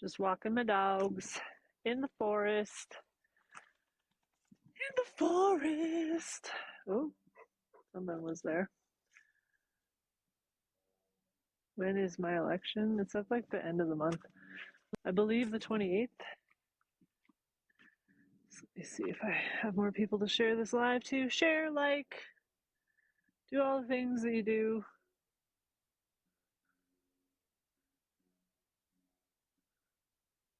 Just walking my dogs in the forest. In the forest. Oh, someone was there. When is my election? It's at like the end of the month. I believe the 28th. So let me see if I have more people to share this live to. Share, like, do all the things that you do.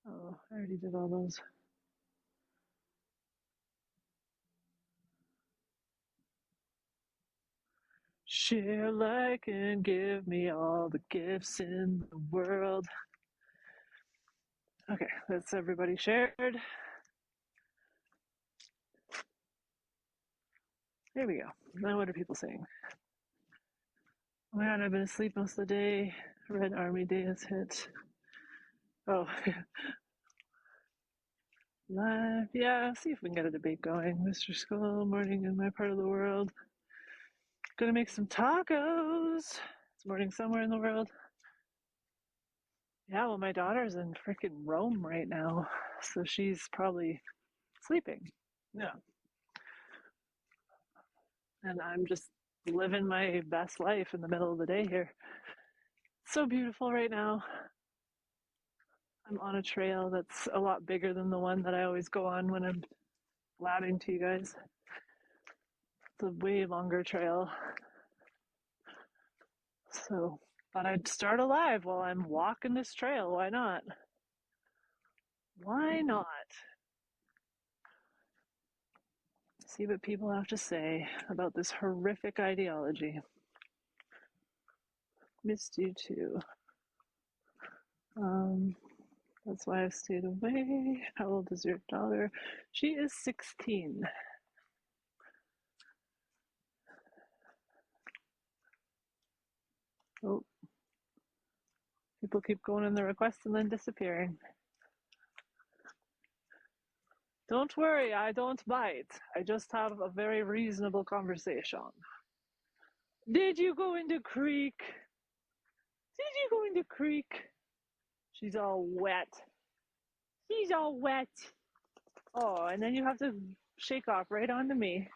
Oh, I already did all those. Share, like, and give me all the gifts in the world. Okay, that's everybody shared. There we go. Now what are people saying? Oh man, I've been asleep most of the day. Red Army Day has hit. Oh, live. Yeah, see if we can get a debate going. Mr. Skull, morning in my part of the world. Gonna make some tacos. It's morning somewhere in the world. Yeah, well, my daughter's in freaking Rome right now, so she's probably sleeping. Yeah. And I'm just living my best life in the middle of the day here. So beautiful right now. I'm on a trail that's a lot bigger than the one that I always go on when I'm blabbing to you guys. It's a way longer trail. So thought I'd start a live while I'm walking this trail. Why not? Why not? See what people have to say about this horrific ideology. Missed you too. That's why I stayed away. How old is your daughter? She is 16. Oh, people keep going in the requests and then disappearing. Don't worry, I don't bite. I just have a very reasonable conversation. Did you go in the creek? Did you go in the creek? She's all wet. She's all wet. Oh, and then you have to shake off right onto me.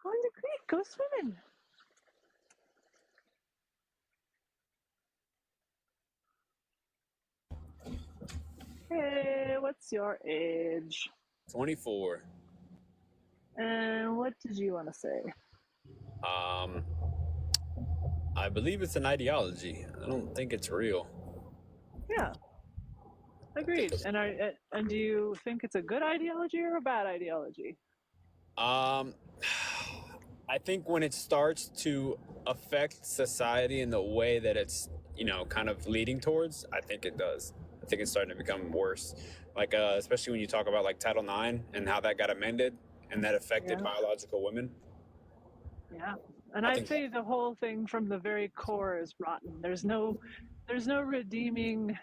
Go in the creek, go swimming. Hey, what's your age? 24. And what did you want to say? Um, I believe it's an ideology. I don't think it's real. Yeah, I think agreed. it's, And do you think it's a good ideology or a bad ideology? um, I think when it starts to affect society in the way that it's, kind of leading towards, I think it does. I think it's starting to become worse. Like, especially when you talk about like Title IX and how that got amended and that affected Yeah, biological women. yeah. And I I'd think, say the whole thing from the very core is rotten. There's no redeeming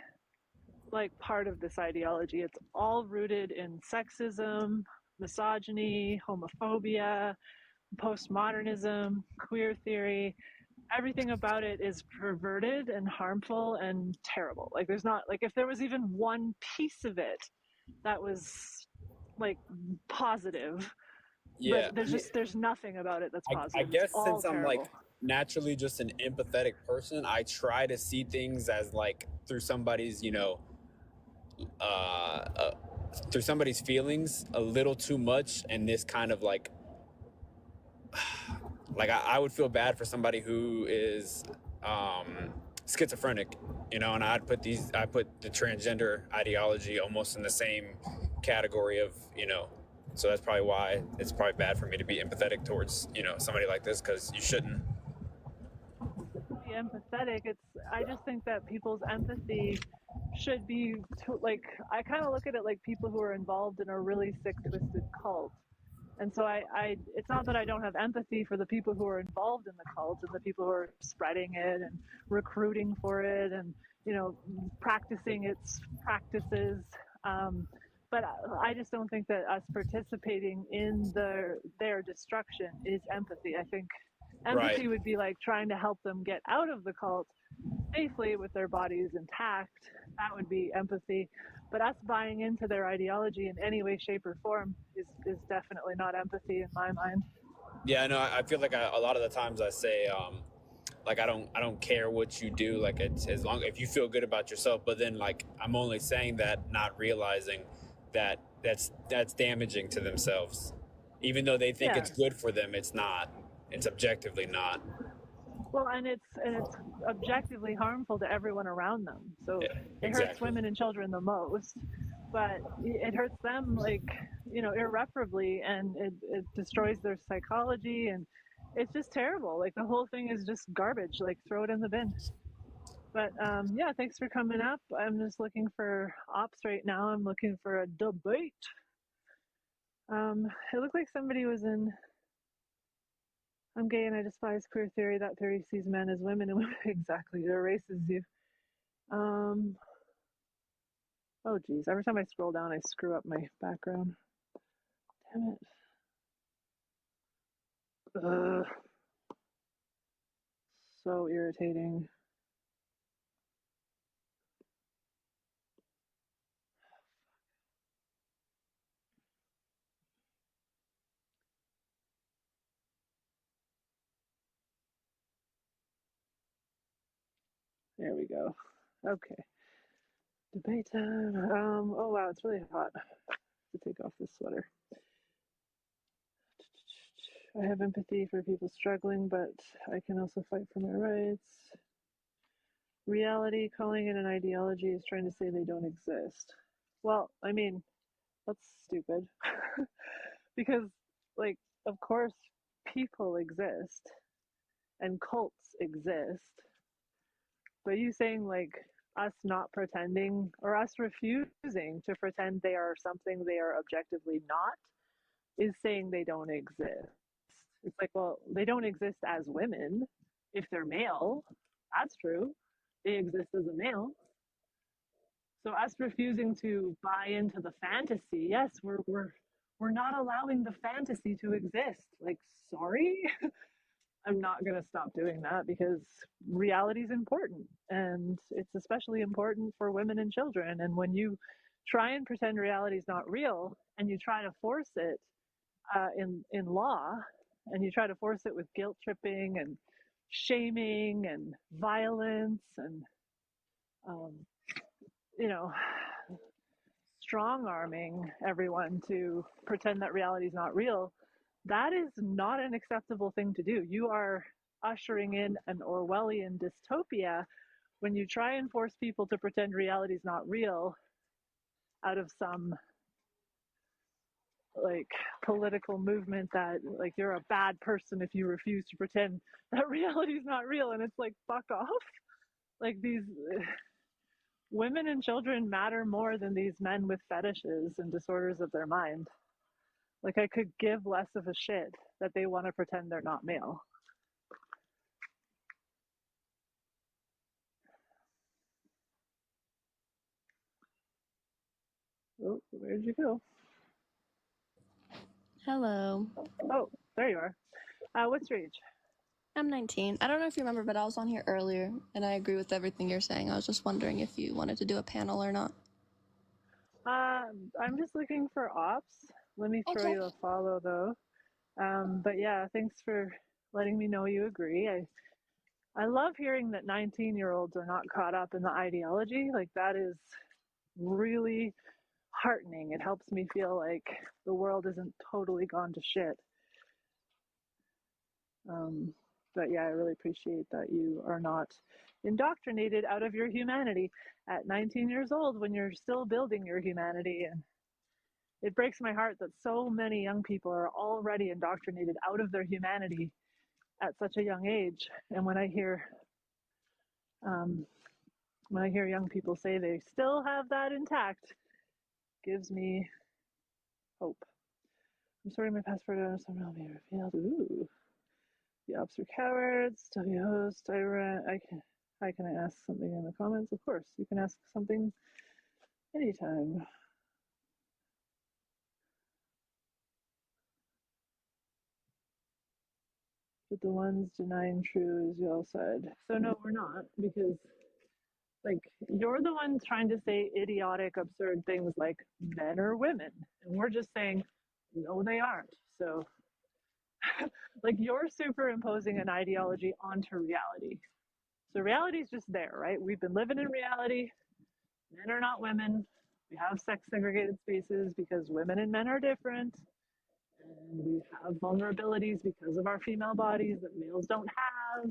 like part of this ideology. It's all rooted in sexism, misogyny, homophobia, postmodernism, queer theory. Everything about it is perverted and harmful and terrible. Like there's not like if there was even one piece of it that was like positive, but yeah. there's nothing about it that's I positive. It's guess all since I'm like terrible. naturally just an empathetic person, I try to see things as like uh, uh, through somebody's feelings a little too much, and this kind of like I would feel bad for somebody who is schizophrenic, and I put the transgender ideology almost in the same category of. So that's probably why it's probably bad for me to be empathetic towards somebody like this, because you shouldn't. Be empathetic. I just think that people's empathy should be like I kind of look at it like people who are involved in a really sick, twisted cult. And so it's not that I don't have empathy for the people who are involved in the cult and the people who are spreading it and recruiting for it and practicing its practices. But I just don't think that us participating in their destruction is empathy. I think Right. Empathy would be like trying to help them get out of the cult safely with their bodies intact. That would be empathy. But us buying into their ideology in any way, shape, or form is definitely not empathy in my mind. Yeah, no, I feel like a lot of the times I say, like I don't care what you do, like it's as long if you feel good about yourself. But then like I'm only saying that, not realizing that that's damaging to themselves, even though they think Yeah. it's good for them. It's not. It's objectively not. Well, and it's objectively harmful to everyone around them. So Yeah, it hurts exactly. women and children the most, but it hurts them like, irreparably, and it destroys their psychology, and it's just terrible. Like the whole thing is just garbage. Like throw it in the bin. But yeah, thanks for coming up. I'm just looking for ops right now. I'm looking for a debate. It looked like somebody was in. I'm gay and I despise queer theory. That theory sees men as women and women exactly. It erases you. Um, oh geez, every time I scroll down, I screw up my background. Damn it. Ugh, so irritating. There we go. Okay, debate time. Oh wow, it's really hot. To take off this sweater. I have empathy for people struggling, but I can also fight for my rights. Reality, calling it an ideology, is trying to say they don't exist. Well, I mean, that's stupid. Because, like, of course, people exist and cults exist. But you saying, like, us not pretending or us refusing to pretend they are something they are objectively not is saying they don't exist. It's like, well, they don't exist as women if they're male. That's true. They exist as a male. So us refusing to buy into the fantasy, yes, we're not allowing the fantasy to exist. Like, sorry, I'm not going to stop doing that because reality is important, and it's especially important for women and children. And when you try and pretend reality is not real, and you try to force it in law, and you try to force it with guilt tripping and shaming and violence and um, you know strong arming everyone to pretend that reality is not real, that is not an acceptable thing to do. You are ushering in an Orwellian dystopia when you try and force people to pretend reality is not real out of some like political movement that like you're a bad person if you refuse to pretend that reality is not real. And it's like, fuck off. Like these women and children matter more than these men with fetishes and disorders of their mind. Like I could give less of a shit that they want to pretend they're not male. Oh, where'd you go? Hello. Oh, there you are. What's your age? I'm 19. I don't know if you remember, but I was on here earlier and I agree with everything you're saying. I was just wondering if you wanted to do a panel or not. I'm just looking for ops. Let me throw Okay. you a follow though. But yeah, thanks for letting me know you agree. I love hearing that 19-year-olds are not caught up in the ideology. Like that is really heartening. It helps me feel like the world isn't totally gone to shit. Um, but yeah, I really appreciate that you are not indoctrinated out of your humanity at 19 years old when you're still building your humanity. And it breaks my heart that so many young people are already indoctrinated out of their humanity at such a young age. And um, when I hear young people say they still have that intact, gives me hope. I'm sorry, my password on somehow may revealed. Ooh, the ops are cowards. W host. I can. Hi, can I ask something in the comments? Of course, you can ask something anytime. But the ones denying true, as you all said. So no, we're not, because like you're the one trying to say idiotic, absurd things like men are women, and we're just saying no, they aren't. So like you're superimposing an ideology onto reality. So reality is just there, right? We've been living in reality. Men are not women. We have sex segregated spaces because women and men are different. And we have vulnerabilities because of our female bodies that males don't have.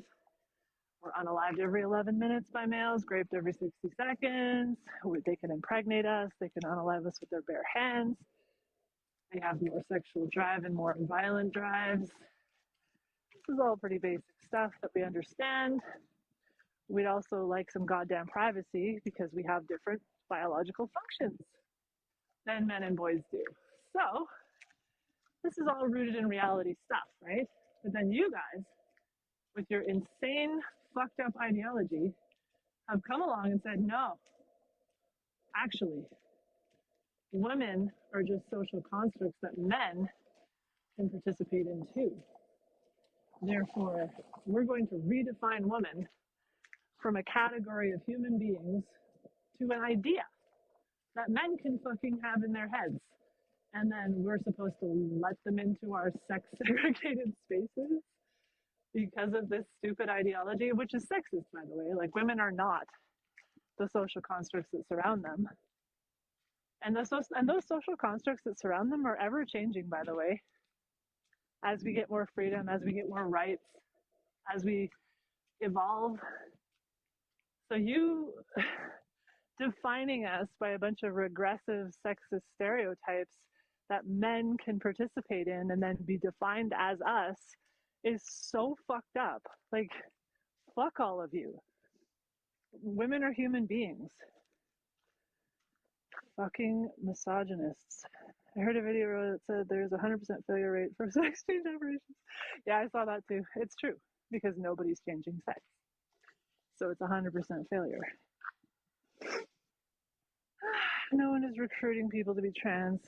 We're unalived every 11 minutes by males, raped every 60 seconds. They can impregnate us. They can unalive us with their bare hands. They have more sexual drive and more violent drives. This is all pretty basic stuff that we understand. We'd also like some goddamn privacy because we have different biological functions than men and boys do. So this is all rooted in reality stuff, right? But then you guys, with your insane, fucked up ideology, have come along and said, no, actually, women are just social constructs that men can participate in too. Therefore, we're going to redefine women from a category of human beings to an idea that men can fucking have in their heads. And then we're supposed to let them into our sex segregated spaces because of this stupid ideology, which is sexist, by the way. Like, women are not the social constructs that surround them. And those social constructs that surround them are ever changing, by the way, as we get more freedom, as we get more rights, as we evolve. So you defining us by a bunch of regressive sexist stereotypes that men can participate in and then be defined as us is so fucked up. Like, fuck all of you. Women are human beings. Fucking misogynists. I heard a video that said there's a 100% failure rate for sex change operations. Yeah, I saw that too. It's true, because nobody's changing sex. So it's 100% failure. No one is recruiting people to be trans.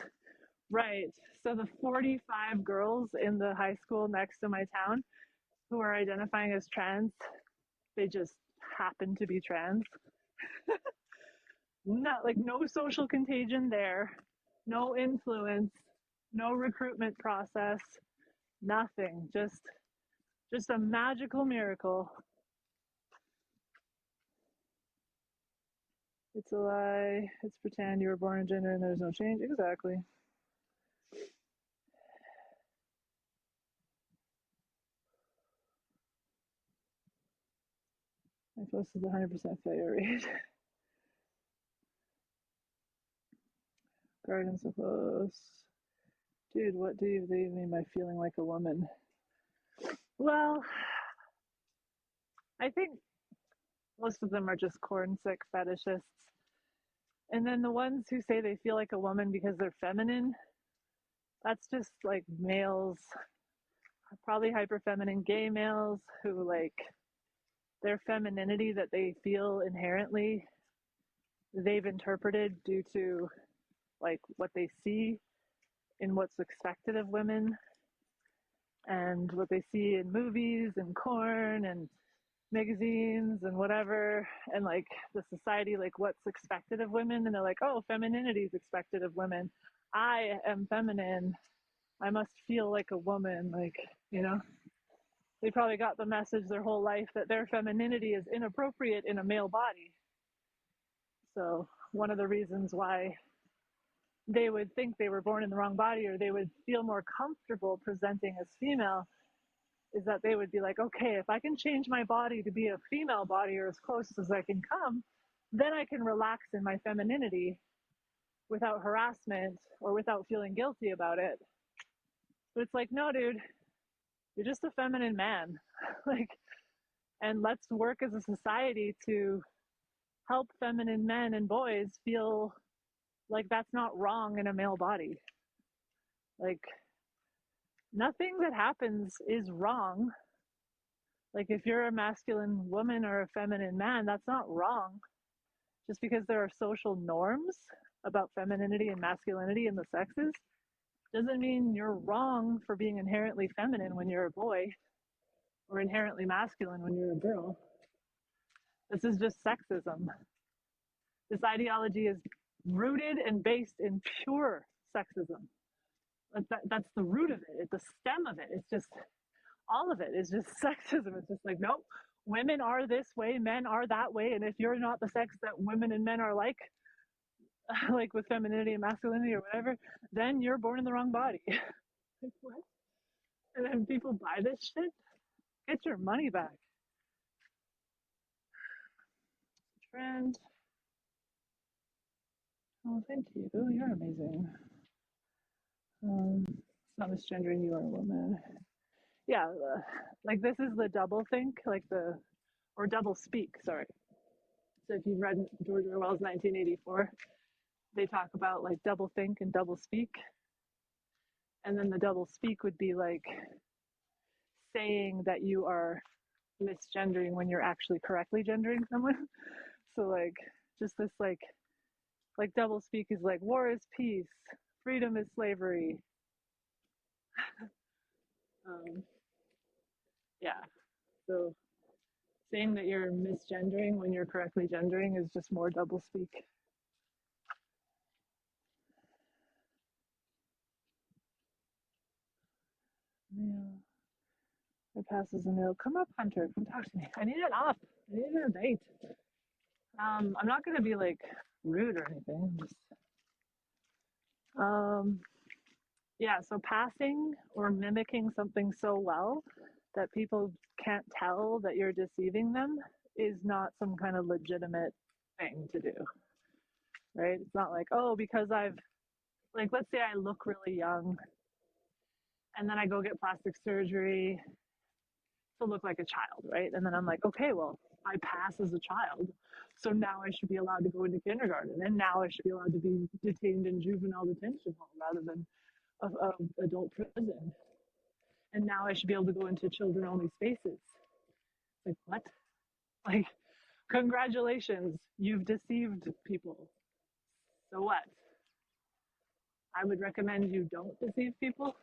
Right. So the 45 girls in the high school next to my town who are identifying as trans, they just happen to be trans. Not like no social contagion there, no influence, no recruitment process, nothing. Just a magical miracle. It's a lie. It's pretend you were born a gender and there's no change. Exactly. I posted the 100% failure rate. Garden so close. Dude, what do you mean by feeling like a woman? Well, I think most of them are just corn sick fetishists. And then the ones who say they feel like a woman because they're feminine, that's just like males, probably hyper feminine gay males who like their femininity that they feel inherently, they've interpreted due to like what they see in what's expected of women and what they see in movies and porn and magazines and whatever, and like the society, like what's expected of women, and they're like, oh, femininity is expected of women. I am feminine. I must feel like a woman. Like, you know, they probably got the message their whole life that their femininity is inappropriate in a male body. So one of the reasons why they would think they were born in the wrong body, or they would feel more comfortable presenting as female, is that they would be like, okay, if I can change my body to be a female body or as close as I can come, then I can relax in my femininity without harassment or without feeling guilty about it. But it's like, no, dude, you're just a feminine man. Like, and let's work as a society to help feminine men and boys feel like that's not wrong in a male body. Like, nothing that happens is wrong. Like, if you're a masculine woman or a feminine man, that's not wrong. Just because there are social norms about femininity and masculinity in the sexes doesn't mean you're wrong for being inherently feminine when you're a boy. or inherently masculine when you're a girl. This is just sexism. This ideology is rooted and based in pure sexism. That's the root of it. It's the stem of it. It's just all of it is just sexism. It's just like, nope, women are this way, men are that way, and if you're not the sex that women and men are like with femininity and masculinity or whatever, then you're born in the wrong body. Like, what? And then people buy this shit. Get your money back. Trend. Oh, thank you. You're amazing. It's not misgendering. You are a woman. Yeah, like this is the double think, or double speak. Sorry. So if you've read George Orwell's 1984, they talk about like double think and double speak, and then the double speak would be like saying that you are misgendering when you're actually correctly gendering someone. So like just this like double speak is like war is peace, freedom is slavery. Yeah. So saying that you're misgendering when you're correctly gendering is just more double speak. Yeah. It passes a nail. Come up, Hunter. Come talk to me. I need it up. I need a debate. I'm not gonna be like rude or anything. Just yeah. So passing or mimicking something so well that people can't tell that you're deceiving them is not some kind of legitimate thing to do, right? It's not like, oh, because I've like, let's say I look really young and then I go get plastic surgery to look like a child, right? And then I'm like, okay, well, I pass as a child, so now I should be allowed to go into kindergarten, and now I should be allowed to be detained in juvenile detention hall rather than of adult prison, and now I should be able to go into children-only spaces. Like what? Like, congratulations, you've deceived people. So what? I would recommend you don't deceive people.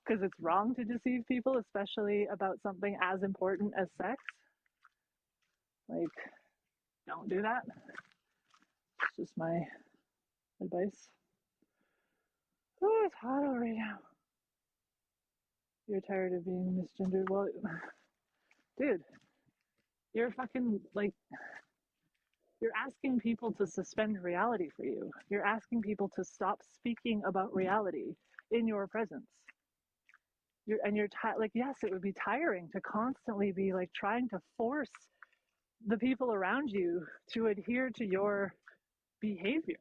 Because it's wrong to deceive people, especially about something as important as sex. Like, don't do that. It's just my advice. Oh, it's hot over here now. You're tired of being misgendered. Well, dude, you're fucking like, you're asking people to suspend reality for you. You're asking people to stop speaking about reality in your presence. You're like, yes, it would be tiring to constantly be like trying to force the people around you to adhere to your behavior.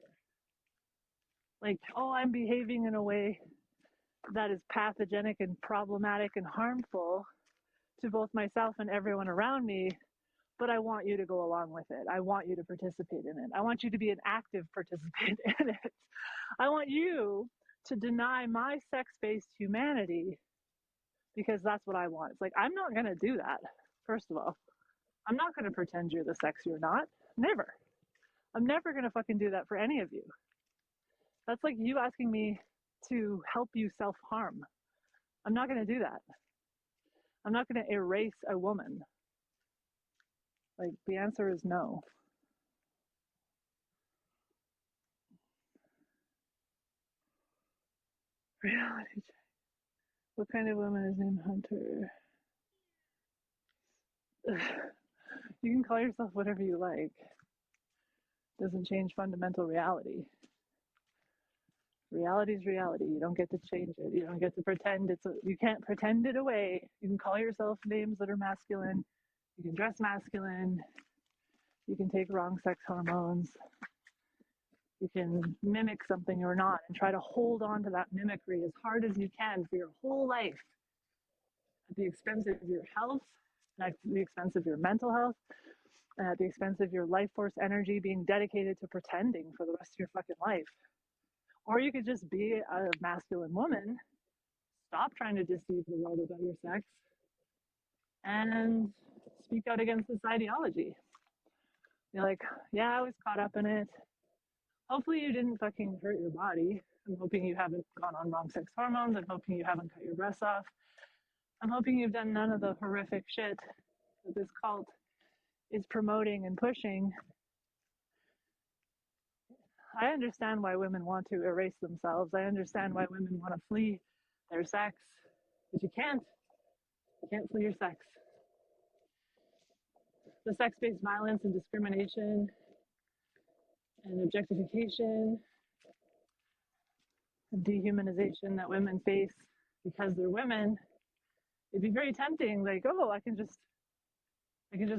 Like, oh, I'm behaving in a way that is pathogenic and problematic and harmful to both myself and everyone around me, but I want you to go along with it. I want you to participate in it. I want you to be an active participant in it. I want you to deny my sex-based humanity because that's what I want. It's like, I'm not going to do that, first of all. I'm not going to pretend you're the sex you're not. Never. I'm never going to fucking do that for any of you. That's like you asking me to help you self-harm. I'm not going to do that. I'm not going to erase a woman. Like, the answer is no. Reality check. What kind of woman is named Hunter? You can call yourself whatever you like. Doesn't change fundamental reality. Reality is reality. You don't get to change it. You don't get to pretend you can't pretend it away. You can call yourself names that are masculine. You can dress masculine. You can take wrong sex hormones. You can mimic something you're not and try to hold on to that mimicry as hard as you can for your whole life at the expense of your health, at the expense of your mental health, and at the expense of your life force energy being dedicated to pretending for the rest of your fucking life. Or you could just be a masculine woman, stop trying to deceive the world about your sex, and speak out against this ideology. You're like, yeah, I was caught up in it. Hopefully you didn't fucking hurt your body. I'm hoping you haven't gone on wrong sex hormones. I'm hoping you haven't cut your breasts off. I'm hoping you've done none of the horrific shit that this cult is promoting and pushing. I understand why women want to erase themselves. I understand why women want to flee their sex, but you can't. You can't flee your sex. The sex-based violence and discrimination and objectification and dehumanization that women face because they're women, it'd be very tempting. Like, oh, I can just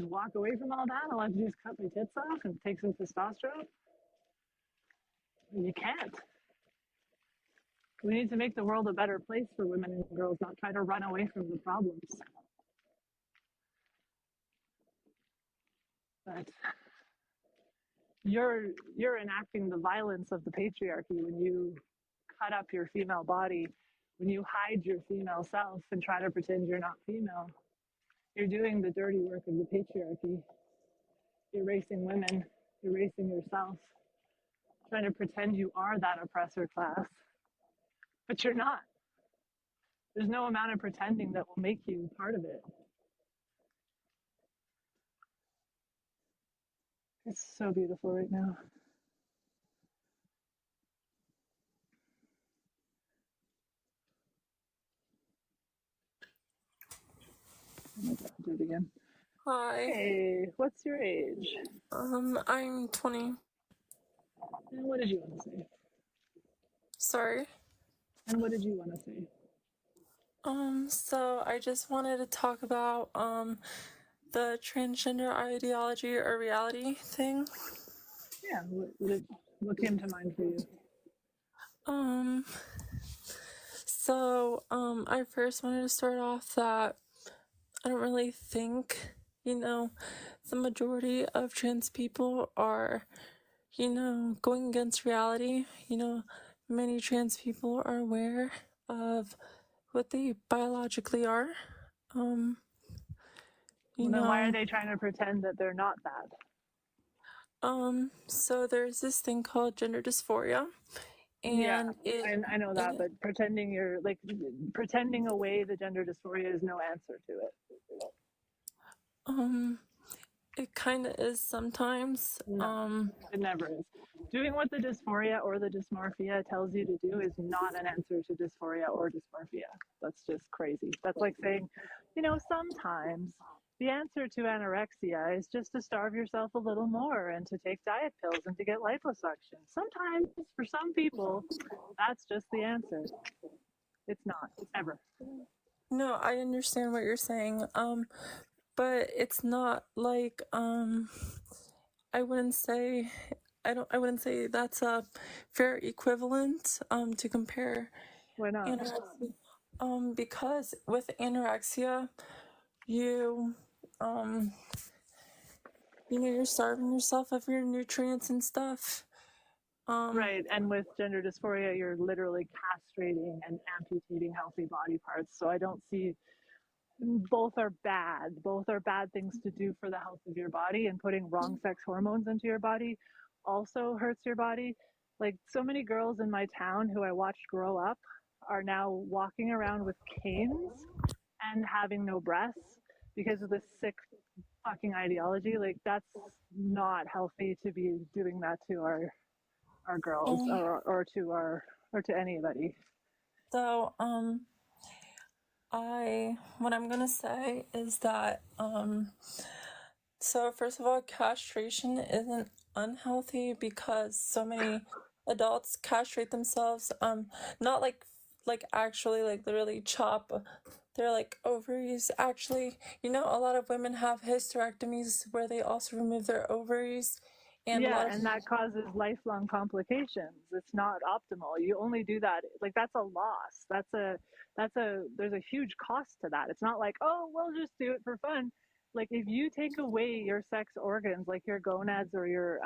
walk away from all that. All I have to do is cut my tits off and take some testosterone. You can't. We need to make the world a better place for women and girls, not try to run away from the problems. But you're enacting the violence of the patriarchy when you cut up your female body, when you hide your female self and try to pretend you're not female. You're doing the dirty work of the patriarchy, erasing women, erasing yourself, trying to pretend you are that oppressor class, but you're not. There's no amount of pretending that will make you part of it. It's so beautiful right now. Oh my God, do it again. Hi. Hey, what's your age? I'm 20. And what did you want to say? Sorry. And what did you want to say? So I just wanted to talk about, the transgender ideology or reality thing. Yeah, what came to mind for you? I first wanted to start off that I don't really think, the majority of trans people are, going against reality. Many trans people are aware of what they biologically are. Well, then why are they trying to pretend that they're not that? So there's this thing called gender dysphoria. And yeah, I know that, but pretending away the gender dysphoria is no answer to it. It kind of is sometimes. No, it never is. Doing what the dysphoria or the dysmorphia tells you to do is not an answer to dysphoria or dysmorphia. That's just crazy. That's like saying, sometimes the answer to anorexia is just to starve yourself a little more and to take diet pills and to get liposuction. Sometimes, for some people, that's just the answer. It's not, ever. No, I understand what you're saying. But it's not like, I wouldn't say that's a fair equivalent, to compare. Why not? Anorexia. Because with anorexia, you're starving yourself of your nutrients and stuff. Right, and with gender dysphoria, you're literally castrating and amputating healthy body parts. So I don't see, both are bad. Both are bad things to do for the health of your body, and putting wrong sex hormones into your body also hurts your body. Like, so many girls in my town who I watched grow up are now walking around with canes and having no breasts because of this sick fucking ideology. Like, that's not healthy to be doing that to our girls or to anybody. So, what I'm gonna say is that, so first of all, castration isn't unhealthy because so many adults castrate themselves, not like actually like literally chop their like ovaries. Actually, a lot of women have hysterectomies where they also remove their ovaries. And and that causes lifelong complications. It's not optimal. You only do that, like, that's a loss. There's a huge cost to that. It's not like, oh, we'll just do it for fun. Like, if you take away your sex organs, like your gonads or your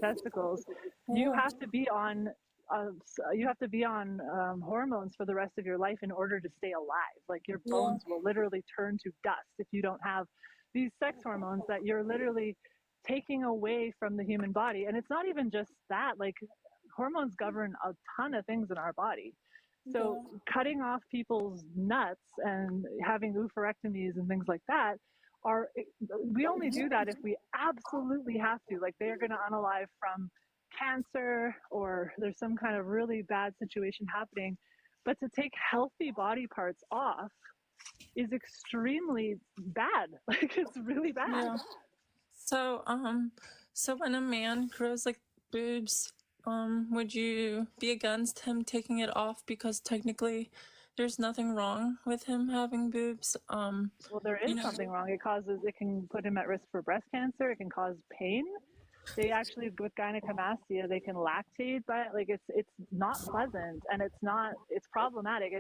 testicles, you have to be on hormones for the rest of your life in order to stay alive. Like, your bones will literally turn to dust if you don't have these sex hormones that you're literally taking away from the human body. And it's not even just that. Like, hormones govern a ton of things in our body. So cutting off people's nuts and having oophorectomies and things like that are, we only do that if we absolutely have to. Like they're going to unalive from cancer or there's some kind of really bad situation happening. But to take healthy body parts off is extremely bad. Like it's really bad. Yeah. So when a man grows like boobs, would you be against him taking it off because technically there's nothing wrong with him having boobs? Well, there is something wrong. It can put him at risk for breast cancer. It can cause pain. They actually, with gynecomastia, they can lactate, but like it's not pleasant and it's problematic.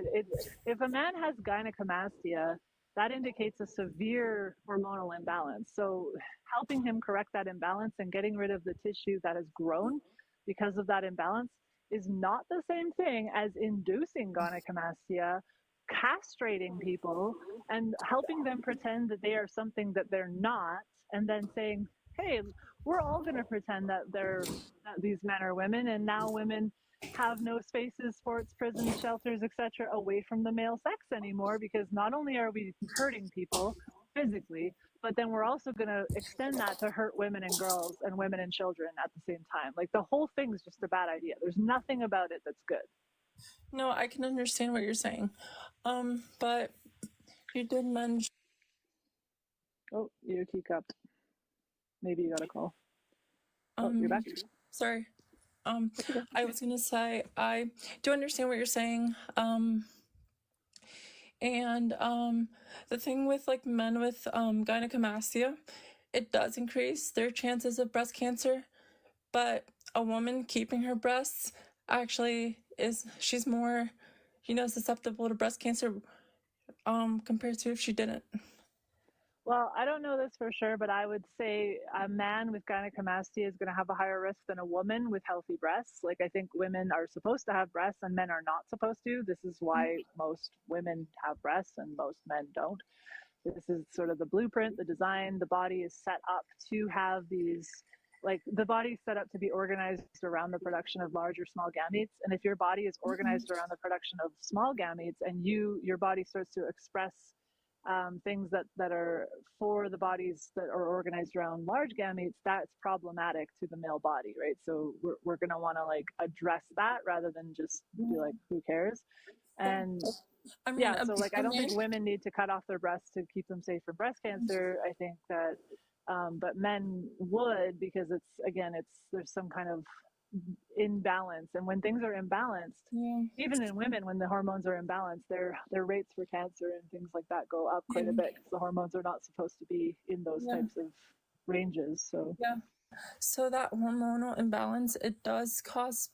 If a man has gynecomastia, that indicates a severe hormonal imbalance. So helping him correct that imbalance and getting rid of the tissue that has grown because of that imbalance is not the same thing as inducing gynecomastia, castrating people, and helping them pretend that they are something that they're not, and then saying, hey, we're all going to pretend that these men are women, and now women have no spaces, sports, prisons, shelters, etc., away from the male sex anymore, because not only are we hurting people physically, but then we're also going to extend that to hurt women and girls and women and children at the same time. Like the whole thing's just a bad idea. There's nothing about it that's good. No, I can understand what you're saying. But you did mention. Oh, your teacup. Maybe you got a call. Oh, you're back. Sorry. I was gonna say I do understand what you're saying. And the thing with like men with gynecomastia, it does increase their chances of breast cancer, but a woman keeping her breasts actually she's more, susceptible to breast cancer compared to if she didn't. Well, I don't know this for sure, but I would say a man with gynecomastia is going to have a higher risk than a woman with healthy breasts. Like, I think women are supposed to have breasts and men are not supposed to. This is why most women have breasts and most men don't. This is sort of the blueprint, the design. The body is set up to have these, like, the body is set up to be organized around the production of large or small gametes. And if your body is organized around the production of small gametes and your body starts to express things that are for the bodies that are organized around large gametes, that's problematic to the male body, right? So we're going to want to like address that rather than just be like, who cares? And I mean, so like, I don't think women need to cut off their breasts to keep them safe from breast cancer. I think that, but men would, because there's some kind of imbalance, and when things are imbalanced, even in women, when the hormones are imbalanced, their rates for cancer and things like that go up quite a bit, because the hormones are not supposed to be in those types of ranges. So that hormonal imbalance, it does cause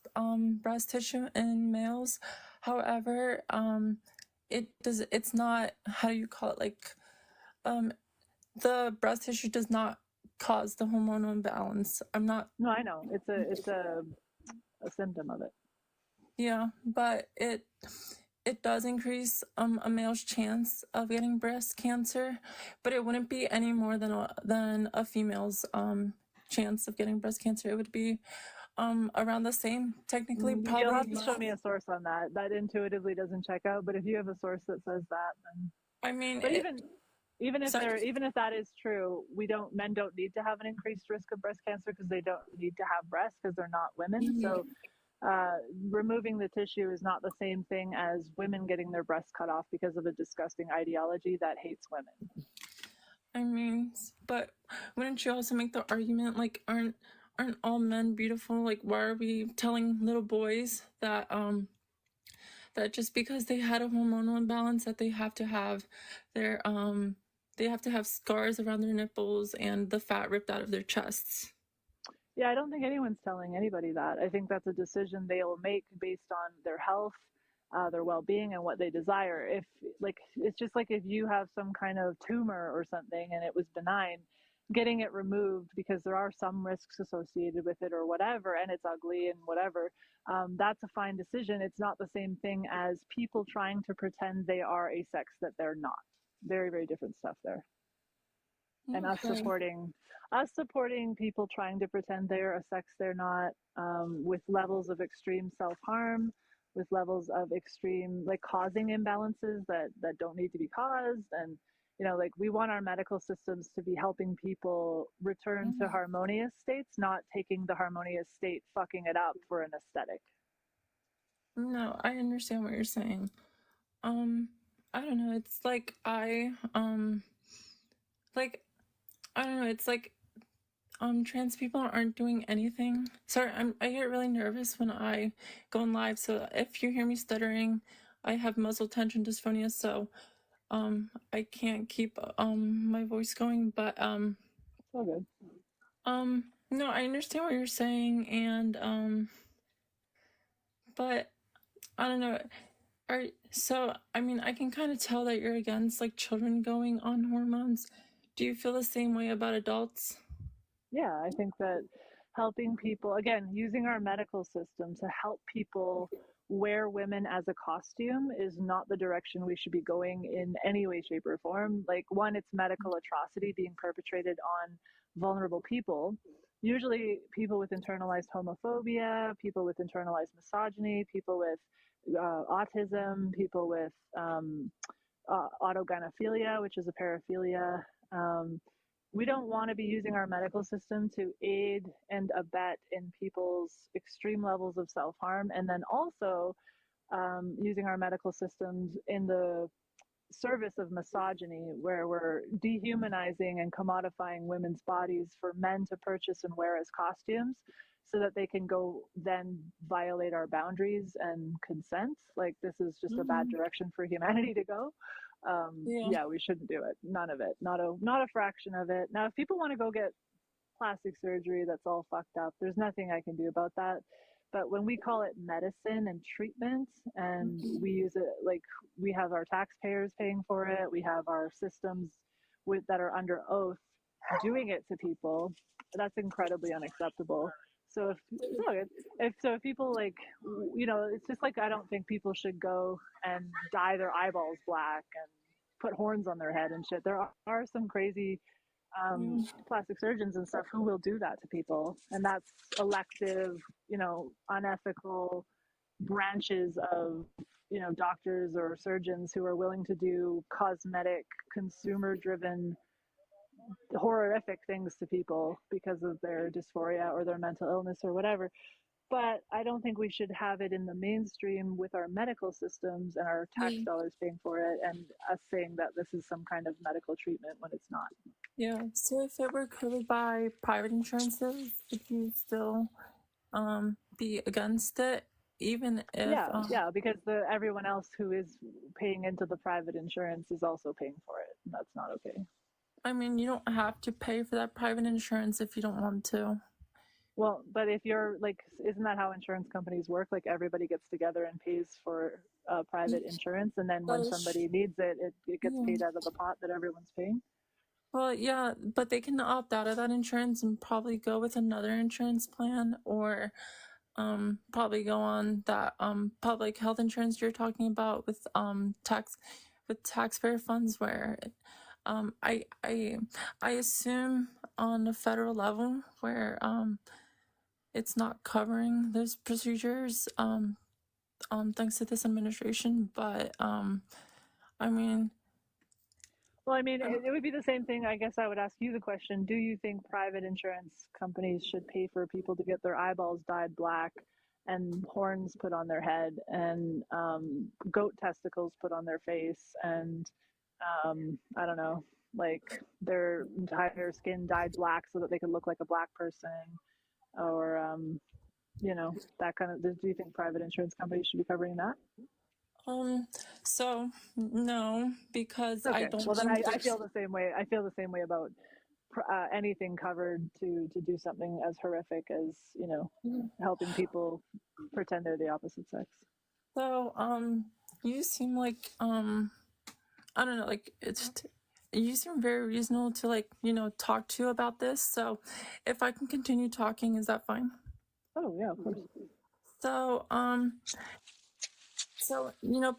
breast tissue in males. However, it's not, how do you call it, like the breast tissue does not cause the hormonal imbalance. No, I know it's a symptom of it. Yeah, but it does increase a male's chance of getting breast cancer, but it wouldn't be any more than a female's chance of getting breast cancer. It would be around the same, technically. Probably. You'll have to show me a source on that. That intuitively doesn't check out, but if you have a source that says that, then I mean, but even if that is true, men don't need to have an increased risk of breast cancer because they don't need to have breasts because they're not women. So removing the tissue is not the same thing as women getting their breasts cut off because of a disgusting ideology that hates women. I mean, but wouldn't you also make the argument, like, aren't all men beautiful? Like, why are we telling little boys that that just because they had a hormonal imbalance that they have to have their they have to have scars around their nipples and the fat ripped out of their chests? Yeah, I don't think anyone's telling anybody that. I think that's a decision they'll make based on their health, their well-being, and what they desire. It's just like if you have some kind of tumor or something and it was benign, getting it removed because there are some risks associated with it or whatever, and it's ugly and whatever, that's a fine decision. It's not the same thing as people trying to pretend they are a sex that they're not. Very, very different stuff there. Okay. And us supporting people trying to pretend they're a sex they're not, with levels of extreme self-harm, with levels of extreme, like causing imbalances that don't need to be caused. And like we want our medical systems to be helping people return to harmonious states, not taking the harmonious state, fucking it up for an aesthetic. No, I understand what you're saying. I don't know. It's like like I don't know. It's like trans people aren't doing anything. Sorry, I get really nervous when I go on live. So if you hear me stuttering, I have muscle tension dysphonia. So I can't keep my voice going. But It's all good. no, I understand what you're saying, and but I don't know. So I mean, I can kind of tell that you're against like children going on hormones. Do you feel the same way about adults? Yeah, I think that helping people, again, using our medical system to help people wear women as a costume is not the direction we should be going in any way, shape, or form. Like, one, it's medical atrocity being perpetrated on vulnerable people, usually people with internalized homophobia, people with internalized misogyny, people with autism, people with autogynephilia, which is a paraphilia. Um, we don't want to be using our medical system to aid and abet in people's extreme levels of self-harm, and then also using our medical systems in the service of misogyny, where we're dehumanizing and commodifying women's bodies for men to purchase and wear as costumes so that they can go then violate our boundaries and consent. Like, this is just a bad direction for humanity to go. Yeah. Yeah, we shouldn't do it. None of it. Not a fraction of it. Now, if people want to go get plastic surgery, that's all fucked up. There's nothing I can do about that. But when we call it medicine and treatment, and we use it, like, we have our taxpayers paying for it, we have our systems that are under oath doing it to people, that's incredibly unacceptable. So if people, like, it's just like, I don't think people should go and dye their eyeballs black and put horns on their head and shit. There are some crazy plastic surgeons and stuff who will do that to people, and that's elective, unethical branches of doctors or surgeons who are willing to do cosmetic, consumer driven, horrific things to people because of their dysphoria or their mental illness or whatever. But I don't think we should have it in the mainstream with our medical systems and our tax dollars paying for it, and us saying that this is some kind of medical treatment when it's not. Yeah. So if it were covered by private insurances, would you still be against it, even if yeah, because everyone else who is paying into the private insurance is also paying for it. That's not okay. I mean, you don't have to pay for that private insurance if you don't want to. Well, but if you're like, isn't that how insurance companies work? Like, everybody gets together and pays for private insurance, and then when somebody needs it, it gets paid out of the pot that everyone's paying. Well, yeah, but they can opt out of that insurance and probably go with another insurance plan, or probably go on that public health insurance you're talking about with taxpayer funds, where I assume on a federal level where it's not covering those procedures thanks to this administration. But I mean, well, I mean, it would be the same thing. I guess I would ask you the question: do you think private insurance companies should pay for people to get their eyeballs dyed black and horns put on their head and goat testicles put on their face and I don't know, like, their entire skin dyed black so that they could look like a black person, or that kind of? Do you think private insurance companies should be covering that? So no, because Okay. I don't. Well, then I feel the same way. I feel the same way about anything covered to do something as horrific as helping people pretend they're the opposite sex. So you seem like I don't know, like you seem very reasonable to, like, talk to about this. So if I can continue talking, is that fine? Oh yeah, of course. So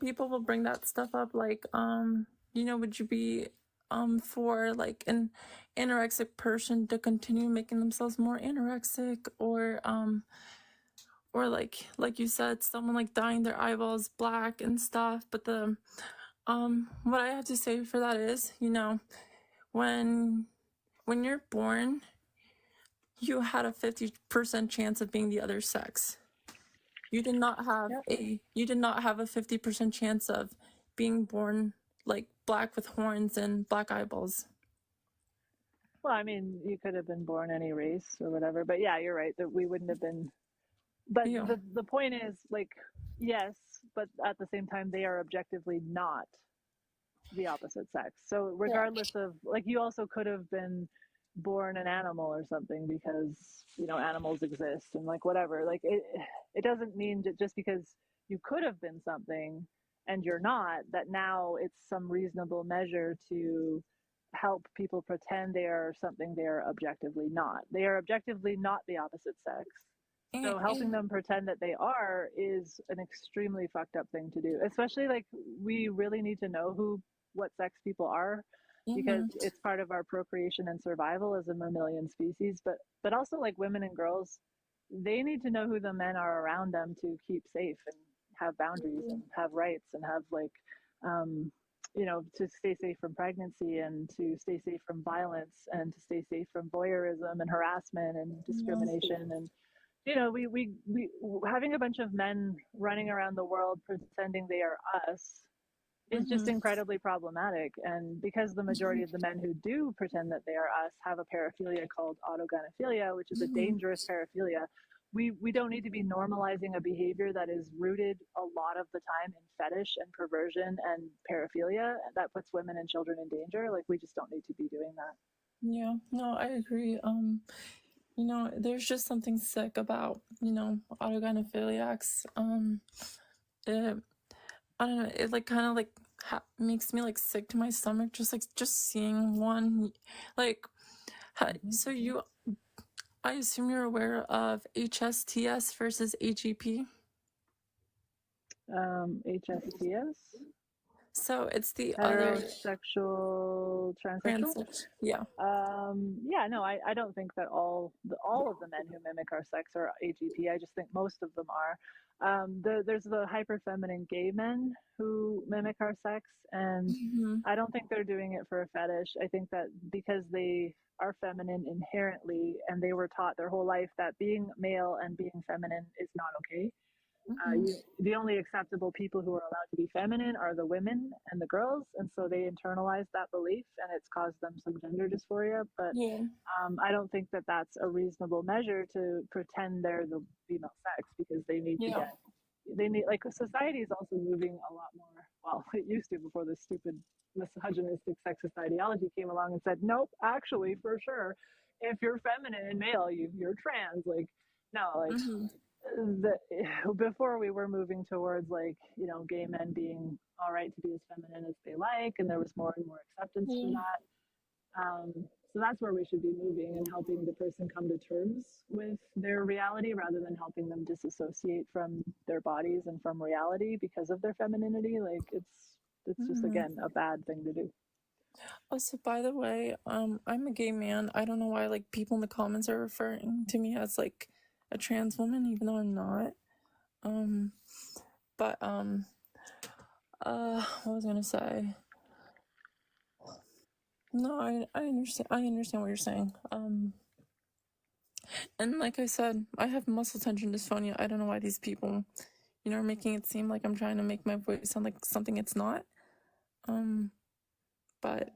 people will bring that stuff up, like would you be for like an anorexic person to continue making themselves more anorexic, or or like you said, someone like dyeing their eyeballs black and stuff. But the what I have to say for that is, when you're born, you had a 50% chance of being the other sex. You did not have Yep. a 50% chance of being born like black with horns and black eyeballs. Well, I mean, you could have been born any race or whatever, but yeah, you're right that we wouldn't have been. But Yeah. the point is, like, yes, but at the same time, they are objectively not the opposite sex. So regardless of, like, you also could have been born an animal or something because animals exist and like whatever. Like it doesn't mean that just because you could have been something and you're not, that now it's some reasonable measure to help people pretend they are something they are objectively not. They are objectively not the opposite sex. So helping them pretend that they are is an extremely fucked up thing to do. Especially, like, we really need to know what sex people are, because it's part of our procreation and survival as a mammalian species. But also, like, women and girls, they need to know who the men are around them to keep safe and have boundaries and have rights and have, like, um, to stay safe from pregnancy and to stay safe from violence and to stay safe from voyeurism and harassment and discrimination. And we having a bunch of men running around the world pretending they are us is just incredibly problematic. And because the majority of the men who do pretend that they are us have a paraphilia called autogynephilia, which is a dangerous paraphilia, we don't need to be normalizing a behavior that is rooted a lot of the time in fetish and perversion and paraphilia that puts women and children in danger. Like, we just don't need to be doing that. Yeah, no, I agree. There's just something sick about, autogynephiliacs. I don't know, it like kind of like makes me like sick to my stomach just seeing one. Like, so I assume you're aware of HSTS versus HEP. HSTS, So it's the other heterosexual transsexual. yeah. Yeah, no, I don't think that all of the men who mimic our sex are AGP. I just think most of them are. There's the hyper feminine gay men who mimic our sex, and I don't think they're doing it for a fetish. I think that because they are feminine inherently, and they were taught their whole life that being male and being feminine is not okay. The only acceptable people who are allowed to be feminine are the women and the girls, and so they internalize that belief, and it's caused them some gender dysphoria. But I don't think that that's a reasonable measure to pretend they're the female sex, because they need to get. They need, like, society is also moving a lot more. Well, it used to before this stupid misogynistic sexist ideology came along and said, nope, actually, for sure, if you're feminine and male, you're trans. Like, no, like. Before we were moving towards, like, gay men being all right to be as feminine as they like, and there was more and more acceptance for that. So that's where we should be moving, and helping the person come to terms with their reality rather than helping them disassociate from their bodies and from reality because of their femininity. Like, it's just, again, a bad thing to do. Oh, so by the way, I'm a gay man. I don't know why, like, people in the comments are referring to me as like a trans woman, even though I'm not. But what was I gonna say? No, I understand. I understand what you're saying. And like I said, I have muscle tension dysphonia. I don't know why these people, are making it seem like I'm trying to make my voice sound like something it's not. But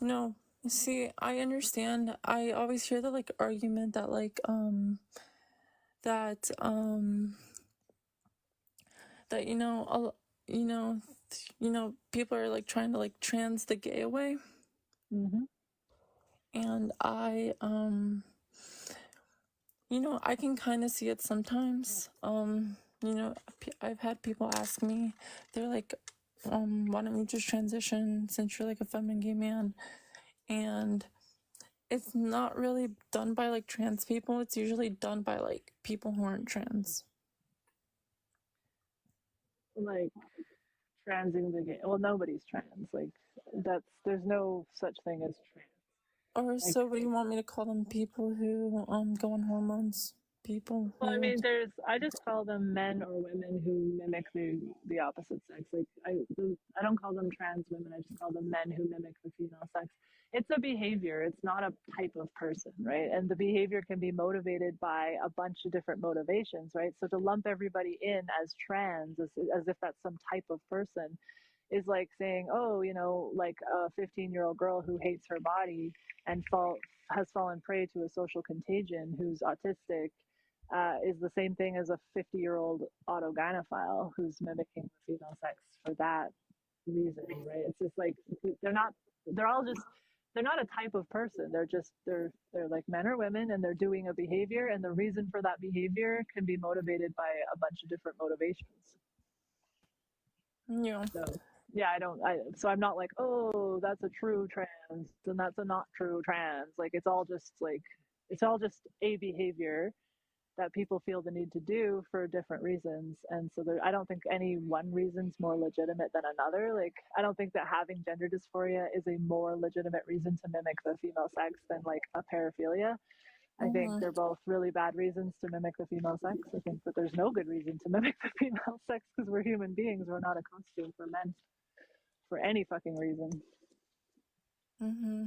no. See, I understand. I always hear the like argument that like that people are like trying to like trans the gay away. And I I can kind of see it sometimes. I've had people ask me, they're like, why don't you just transition since you're like a feminine gay man? And it's not really done by like trans people. It's usually done by like people who aren't trans. Like, transing the gay. Well, nobody's trans. Like, there's no such thing as trans. Or so what do you want me to call them? People who go on hormones? people. Well, I Yeah. mean, I just call them men or women who mimic the opposite sex. Like I don't call them trans women. I just call them men who mimic the female sex. It's a behavior. It's not a type of person, right? And the behavior can be motivated by a bunch of different motivations, right? So to lump everybody in as trans, as if that's some type of person, is like saying, oh, like a 15-year-old girl who hates her body and has fallen prey to a social contagion who's autistic is the same thing as a 50-year-old autogynephile who's mimicking the female sex for that reason, right? It's just like they're not. They're all just. They're not a type of person. They're like men or women, and they're doing a behavior, and the reason for that behavior can be motivated by a bunch of different motivations. Yeah. So yeah, so I'm not like, oh, that's a true trans and that's a not true trans. Like it's all just a behavior that people feel the need to do for different reasons. And so I don't think any one reason's more legitimate than another. Like I don't think that having gender dysphoria is a more legitimate reason to mimic the female sex than like a paraphilia. I think Mm-hmm. they're both really bad reasons to mimic the female sex. I think that there's no good reason to mimic the female sex because we're human beings. We're not a costume for men for any fucking reason. Mm-hmm.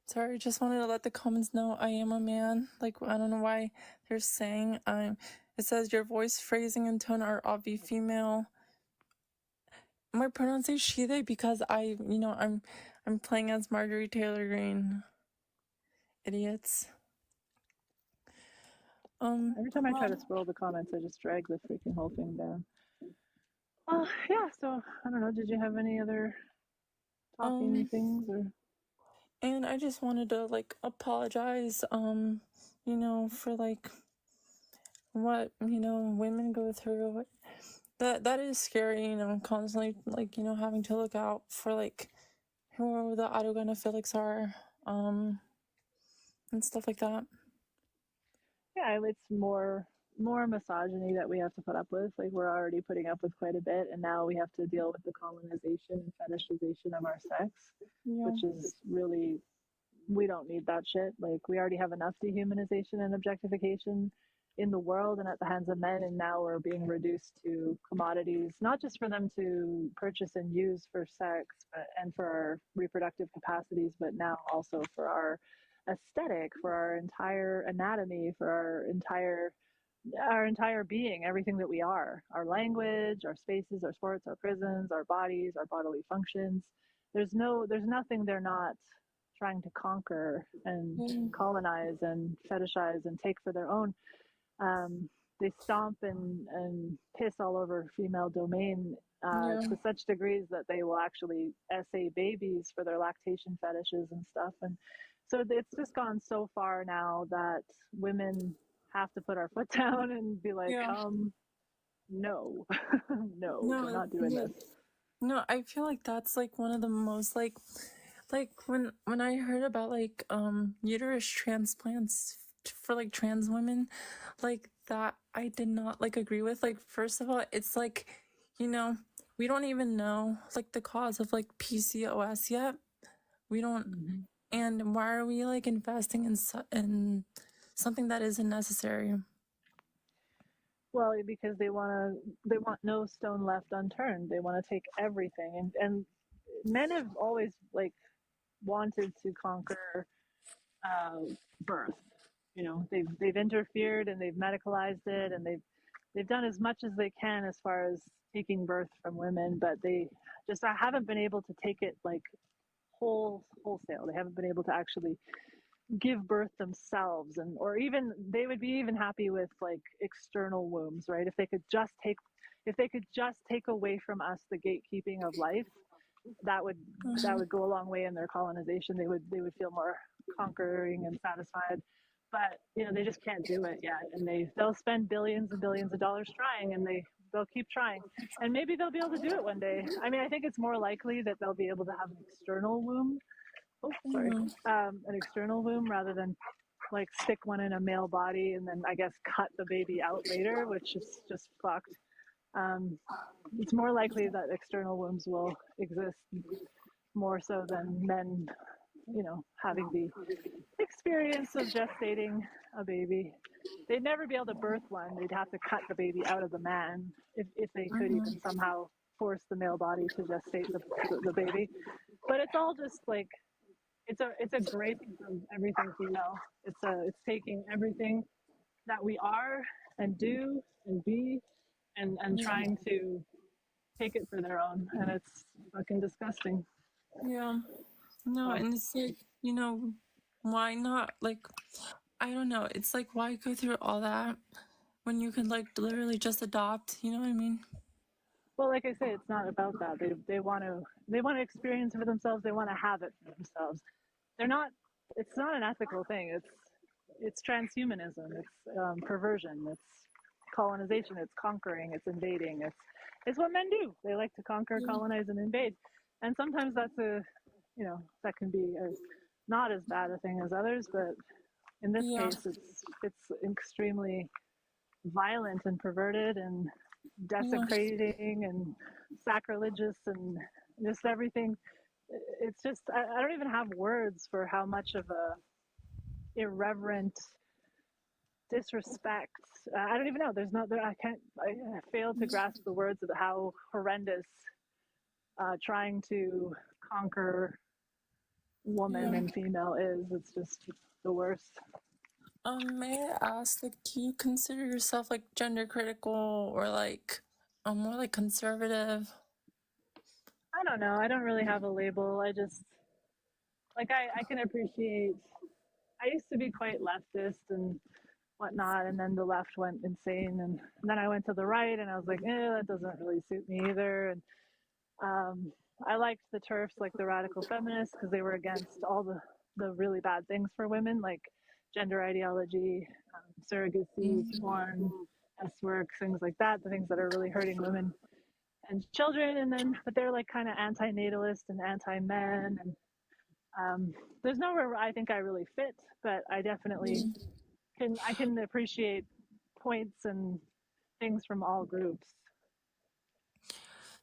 Sorry, just wanted to let the comments know I am a man. Like, I don't know why they're saying it says your voice, phrasing, and tone are obvi female. My pronouns say she, they because I'm playing as Marjorie Taylor Greene. Idiots. Every time I try to Well, scroll the comments, I just drag the freaking whole thing down. Yeah, so I don't know. Did you have any other talking um, things or? and I just wanted to like apologize, for like what, women go through. That is scary, constantly like, having to look out for like who the autogynephilics are, and stuff like that. Yeah, it's more misogyny that we have to put up with. Like we're already putting up with quite a bit, and now we have to deal with the colonization and fetishization of our sex, Yeah. which is really we don't need that shit. Like we already have enough dehumanization and objectification in the world and at the hands of men, and now we're being reduced to commodities, not just for them to purchase and use for sex and for our reproductive capacities, but now also for our aesthetic, for our entire anatomy, for our entire being, everything that we are, our language, our spaces, our sports, our prisons, our bodies, our bodily functions. There's nothing they're not trying to conquer and Yeah. colonize and fetishize and take for their own. Um, they stomp and piss all over female domain Yeah. to such degrees that they will actually essay babies for their lactation fetishes and stuff. And so it's just gone so far now that women have to put our foot down and be like, Yeah. no, no, we're No, not doing this. no, I feel like that's like one of the most like when I heard about like uterus transplants for like trans women, like that I did not like agree with. Like first of all, it's like, we don't even know like the cause of like PCOS yet. We don't, Mm-hmm. and why are we like investing in something that isn't necessary? Well, because they want no stone left unturned. They want to take everything, and men have always like wanted to conquer birth. They've interfered and they've medicalized it, and they've done as much as they can as far as taking birth from women, but they just haven't been able to take it like wholesale. They haven't been able to actually give birth themselves, and or even they would be even happy with like external wombs, right? If they could just take away from us the gatekeeping of life, that would go a long way in their colonization. They would feel more conquering and satisfied, but they just can't do it yet, and they'll spend billions and billions of dollars trying, and they'll keep trying, and maybe they'll be able to do it one day. I mean, I think it's more likely that they'll be able to have an external womb. Oh, sorry, an external womb rather than like stick one in a male body and then I guess cut the baby out later, which is just fucked. It's more likely that external wombs will exist more so than men, having the experience of gestating a baby. they'd never be able to birth one. They'd have to cut the baby out of the man if they could even somehow force the male body to gestate the baby. But it's all just like it's a graping from everything female. It's taking everything that we are and do and be and trying to take it for their own, and it's fucking disgusting. Yeah. No, and it's like, why not? Like, I don't know. It's like, why go through all that when you can, like, literally just adopt? You know what I mean? Well, like I say, it's not about that. They want to experience it for themselves. They want to have it for themselves. They're not. It's not an ethical thing. It's transhumanism. It's perversion. It's colonization. It's conquering. It's invading. It's what men do. They like to conquer, colonize, and invade. And sometimes that's that can be not as bad a thing as others. But in this Yeah. case, it's extremely violent and perverted and desecrating and sacrilegious and just everything. It's just I don't even have words for how much of a irreverent disrespect. I don't even know. There's not there. I can't. I fail to grasp the words of how horrendous trying to conquer woman and female is. It's just the worst. May I ask, like, do you consider yourself like gender critical or like more like conservative? I don't know. I don't really have a label. I just like I can appreciate. I used to be quite leftist and whatnot, and then the left went insane, and then I went to the right, and I was like, that doesn't really suit me either. And I liked the TERFs, like the radical feminists, because they were against all the really bad things for women, like gender ideology, surrogacy, porn, S-work, things like that, the things that are really hurting women and children. And then, but they're like kind of anti-natalist and anti-men, and there's nowhere I think I really fit, but I definitely can appreciate points and things from all groups.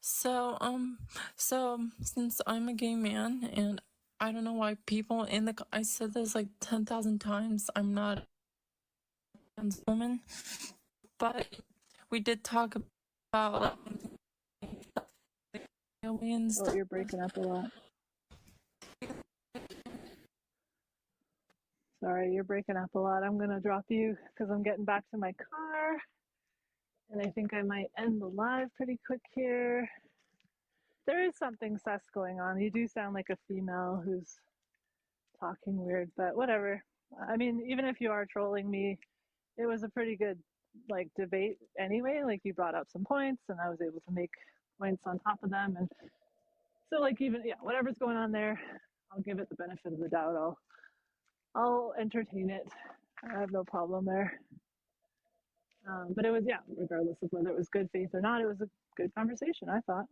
So since I'm a gay man, and I don't know why people I said this like 10,000 times, I'm not a trans woman, but we did talk about like aliens. Oh, you're breaking up a lot. Sorry, you're breaking up a lot. I'm going to drop you because I'm getting back to my car. And I think I might end the live pretty quick here. There is something sus going on. You do sound like a female who's talking weird, but whatever. I mean, even if you are trolling me, it was a pretty good like debate anyway. Like you brought up some points and I was able to make points on top of them. And so like even whatever's going on there, I'll give it the benefit of the doubt. I'll entertain it. I have no problem there. But it was, regardless of whether it was good faith or not, it was a good conversation, I thought.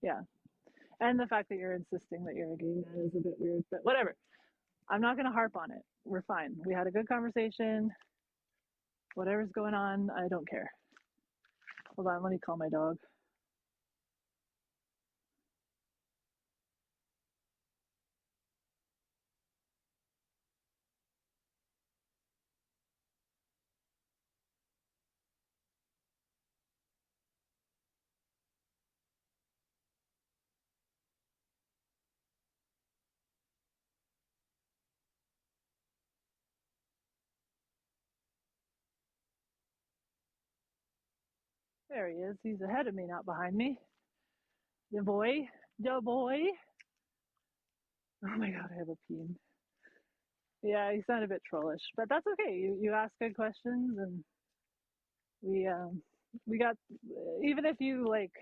Yeah. And the fact that you're insisting that you're a gay man is a bit weird, but whatever. I'm not going to harp on it. We're fine. We had a good conversation. Whatever's going on, I don't care. Hold on, let me call my dog. There he is. He's ahead of me, not behind me. The boy. The boy. Oh my god, I have a peen. Yeah, he sounded a bit trollish, but that's okay. You ask good questions, and we got, even if you like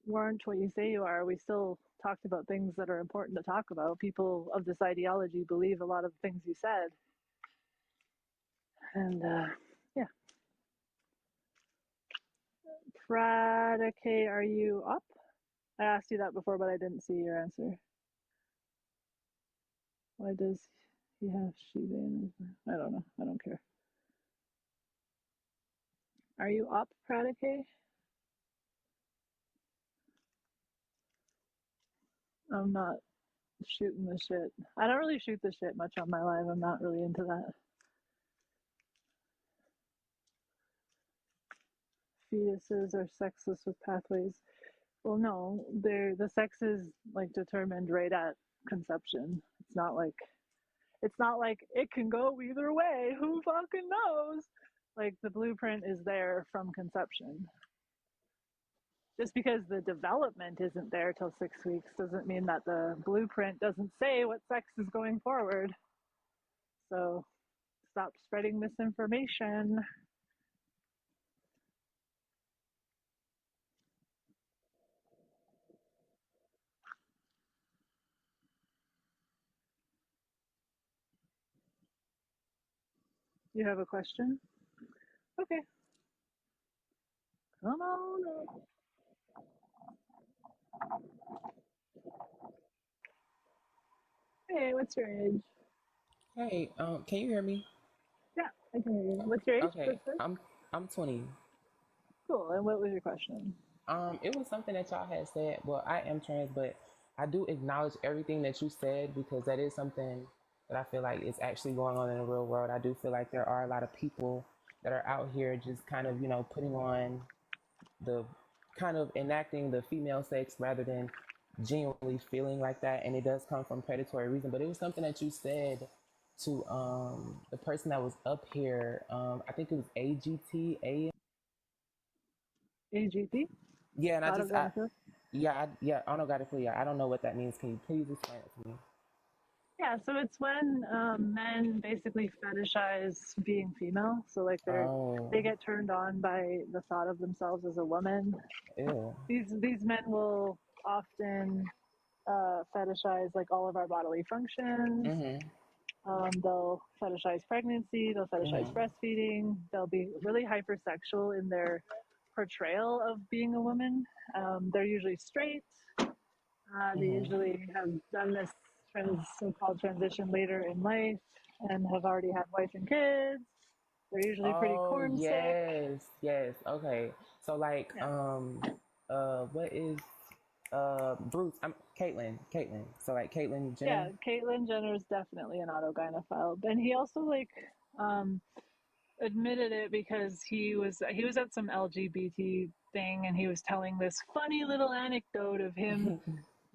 weren't what you say you are, we still talked about things that are important to talk about. People of this ideology believe a lot of the things you said, and yeah. Pradake, are you up? I asked you that before, but I didn't see your answer. Why does he have Shiva in his? I don't know. I don't care. Are you up, Pradake? I'm not shooting the shit. I don't really shoot the shit much on my live. I'm not really into that. Fetuses are sexless with pathways. Well, no, the sex is like determined right at conception. It's not like it can go either way. Who fucking knows? Like the blueprint is there from conception. Just because the development isn't there till 6 weeks doesn't mean that the blueprint doesn't say what sex is going forward. So stop spreading misinformation. You have a question? Okay, come on up. Hey, what's your age? Hey, can you hear me? Yeah, I can hear you. What's your age, Okay, sister? I'm 20. Cool. And what was your question? It was something that y'all had said. Well, I am trans, but I do acknowledge everything that you said because that is something that I feel like is actually going on in the real world. I do feel like there are a lot of people that are out here just kind of, putting on the kind of enacting the female sex rather than genuinely feeling like that, and it does come from predatory reason. But it was something that you said to the person that was up here. I think it was AGT. AGT? Yeah, and I just I Autogynecosis? yeah yeah autogynephilia. I don't know what that means. Can you please explain it to me? Yeah, so it's when men basically fetishize being female. So like they Oh, get turned on by the thought of themselves as a woman. ew. These men will often fetishize like all of our bodily functions. Mhm. They'll fetishize pregnancy. They'll fetishize Mhm. breastfeeding. They'll be really hypersexual in their portrayal of being a woman. They're usually straight. They Mhm. usually have done this so-called transition later in life and have already had wife and kids. They're usually pretty Oh corn sick. yes, yes. Okay. So like Yeah, what is Bruce? I'm Caitlyn. So like Caitlyn yeah. Jenner. Caitlyn Jenner is definitely an autogynephile, and he also um, admitted it because he was at some LGBT thing, and he was telling this funny little anecdote of him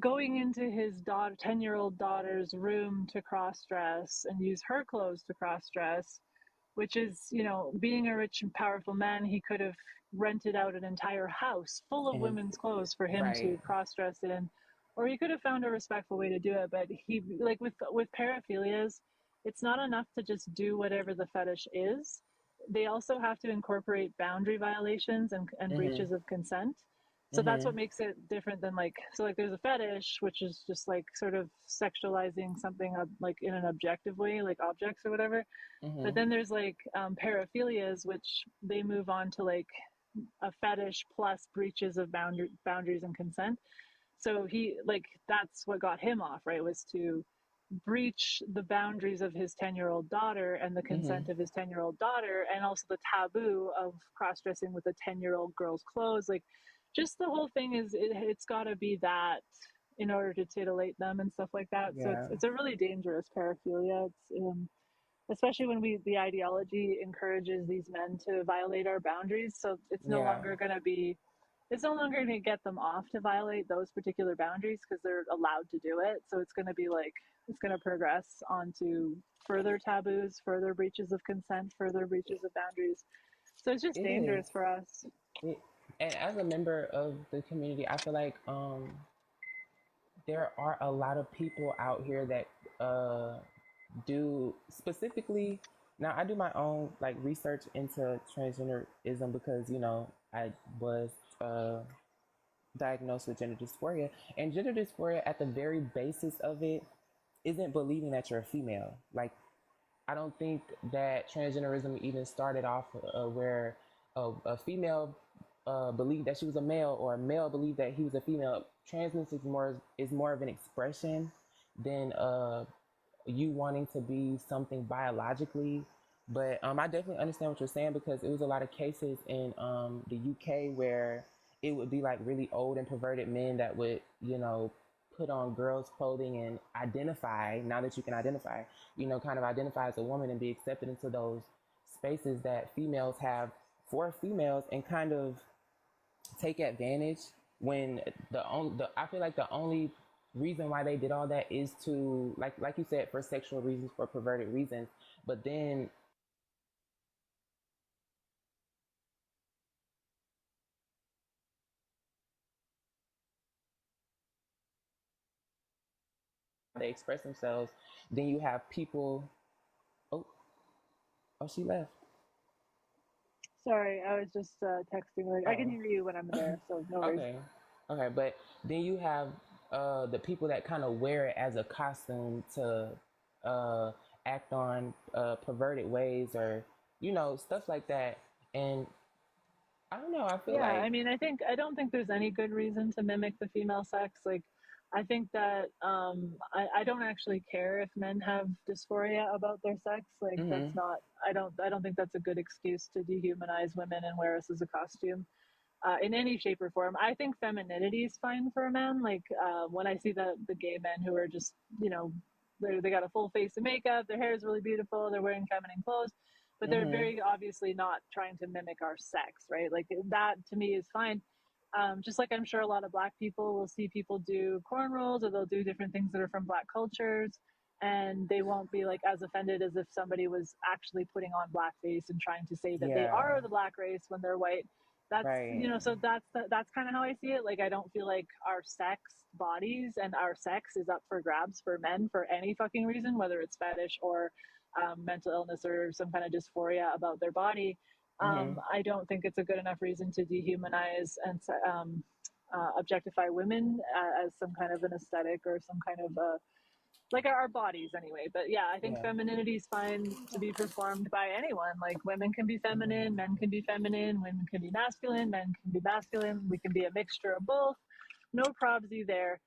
going into his 10-year-old daughter's room to cross dress and use her clothes to cross dress, which is, being a rich and powerful man, he could have rented out an entire house full of And women's clothes for him to right. cross dress in, or he could have found a respectful way to do it. But he, like with paraphilias, it's not enough to just do whatever the fetish is. They also have to incorporate boundary violations and Mhm. breaches of consent. So that's what Mhm. makes it different than like there's a fetish, which is just like sort of sexualizing something like in an objective way, like objects or whatever. But Mhm. then there's like paraphilias, which they move on to like a fetish plus breaches of boundaries and consent. So he, like, that's what got him off, right? Was to breach the boundaries of his 10-year-old daughter and the consent Mhm. of his 10-year-old daughter, and also the taboo of cross dressing with a 10-year-old girl's clothes. Like, just the whole thing is it's got to be that in order to titillate them and stuff like that. So Yeah. it's a really dangerous paraphilia. It's especially when the ideology encourages these men to violate our boundaries. So Yeah. it's no longer going to get them off to violate those particular boundaries because they're allowed to do it. So it's going to be like it's going to progress onto further taboos, further breaches of consent, further breaches of boundaries. So it's just It is. dangerous for us. It, and as a member of the community, I feel like there are a lot of people out here that do specifically. Now, I do my own like research into transgenderism because I was diagnosed with gender dysphoria, and gender dysphoria at the very basis of it isn't believing that you're a female. Like, I don't think that transgenderism even started off where a female believed that she was a male, or a male believed that he was a female. Transness is more of an expression than you wanting to be something biologically. But I definitely understand what you're saying because it was a lot of cases in the UK where it would be like really old and perverted men that would put on girls' clothing and identify, now that you can identify, kind of identify as a woman and be accepted into those spaces that females have for females, and kind of take advantage when I feel like the only reason why they did all that is to, like you said, for sexual reasons, for perverted reasons. But then they express themselves, then you have people. Oh, oh, she left. Sorry, I was just texting. Like, I can Oh, hear you when I'm there, so no worries. okay, okay. But then you have the people that kind of wear it as a costume to uh, act on perverted ways, or stuff like that. And I don't know. I feel Yeah, like. I mean, I don't think there's any good reason to mimic the female sex. Like, I think that I don't actually care if men have dysphoria about their sex. Like, that's Hmm. not. I don't think that's a good excuse to dehumanize women and wear us as a costume. In any shape or form. I think femininity is fine for a man. Like when I see the gay men who are just they got a full face of makeup, their hair is really beautiful, they're wearing feminine clothes, but they're Hmm. very obviously not trying to mimic our sex, right? Like that to me is fine. Just like I'm sure a lot of black people will see people do cornrows or they'll do different things that are from black cultures, and they won't be like as offended as if somebody was actually putting on blackface and trying to say that they Yeah. are the black race when they're white. That's Right. so that's kind of how I see it. Like I don't feel like our sex bodies and our sex is up for grabs for men for any fucking reason, whether it's fetish or mental illness or some kind of dysphoria about their body. Hmm. I don't think it's a good enough reason to dehumanize and objectify women as some kind of an aesthetic or some kind of like our bodies anyway. But yeah, I think Yeah. femininity is fine to be performed by anyone. Like women can be feminine, Hmm. men can be feminine, women can be masculine, men can be masculine. We can be a mixture of both. No probsy there.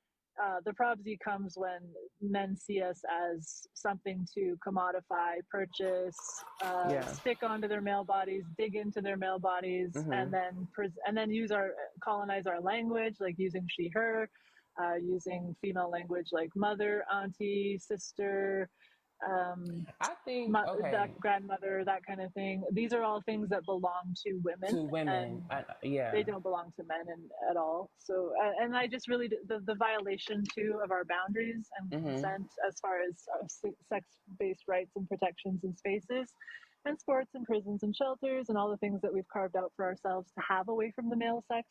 The probsy comes when men see us as something to commodify, purchase, Yeah. stick onto their male bodies, dig into their male bodies, Hmm. and then use our colonize our language, like using she/her, using female language like mother, auntie, sister, um, I think, that okay, grandmother, that kind of thing. These are all things that belong to women, to and women, yeah. they don't belong to men at all. So, and I just really the violation too of our boundaries and Hmm. consent as far as sex-based rights and protections in spaces and sports and prisons and shelters and all the things that we've carved out for ourselves to have away from the male sex.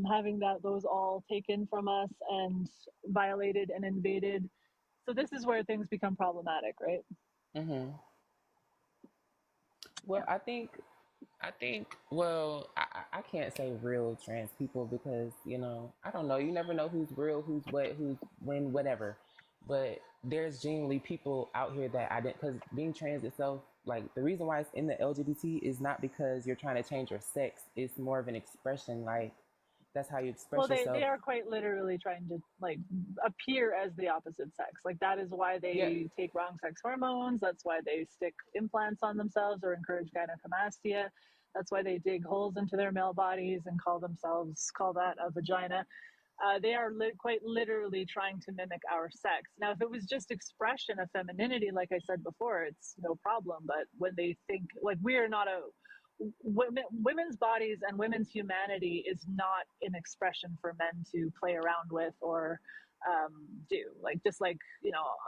Having those all taken from us and violated and invaded. So this is where things become problematic, right? Hmm. Well, I think, well, I can't say real trans people because, I don't know. You never know who's real, who's what, who's when, whatever. But there's genuinely people out here that because being trans itself, like the reason why it's in the LGBT is not because you're trying to change your sex. It's more of an expression. Like that's how you Well, express they yourself. are quite literally trying to like appear as the opposite sex. Like that is why Yeah. they take wrong sex hormones. That's why they stick implants on themselves or encourage gynecomastia. That's why they dig holes into their male bodies and call that a vagina. They are quite literally trying to mimic our sex. Now, if it was just expression of femininity, like I said before, it's no problem. But when they think like we are not a women's bodies and women's humanity is not an expression for men to play around with or do like just like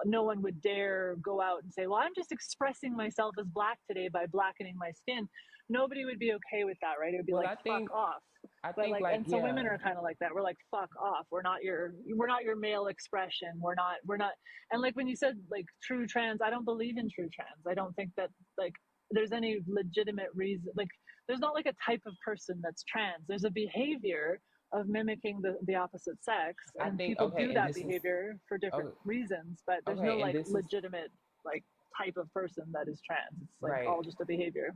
no one would dare go out and say, well, I'm just expressing myself as black today by blackening my skin. Nobody would be okay with that, right? It would be Well, like fuck off. I But think like, like, and so yeah. women are kind of like that. We're like fuck off. We're not your male expression. We're not. And like when you said like true trans, I don't believe in true trans. I don't think that like there's any legitimate reason. Like there's not like a type of person that's trans. There's a behavior of mimicking the opposite sex, I and think, people okay, do and that this is behavior for different oh, reasons. But there's no okay, and like this is legitimate like type of person that is trans. It's like right. all just a behavior.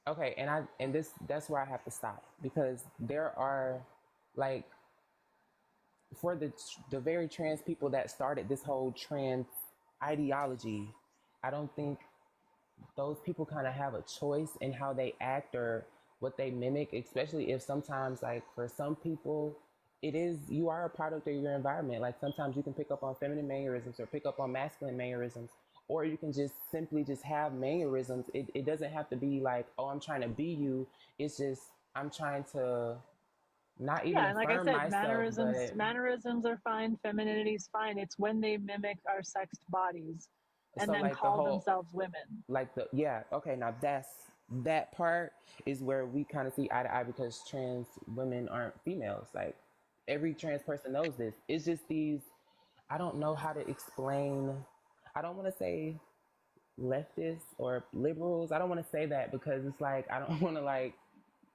Okay, and that's where I have to stop because there are like for the very trans people that started this whole trans ideology, I don't think those people kind of have a choice in how they act or what they mimic, especially if sometimes like for some people it is, you are a product of your environment. Like sometimes you can pick up on feminine mannerisms or pick up on masculine mannerisms, or you can just simply just have mannerisms. It doesn't have to be like, oh, I'm trying to be you. It's just I'm trying to not even Yeah, and like I affirm said, myself, but mannerisms are fine, femininity's fine. It's when they mimic our sexed bodies and so then like the call whole, themselves women. like the, yeah, okay, now that part is where we kind of see eye to eye because trans women aren't females. Like every trans person knows this. It's just these, I don't know how to explain, I don't want to say leftists or liberals. I don't want to say that because it's like I don't want to like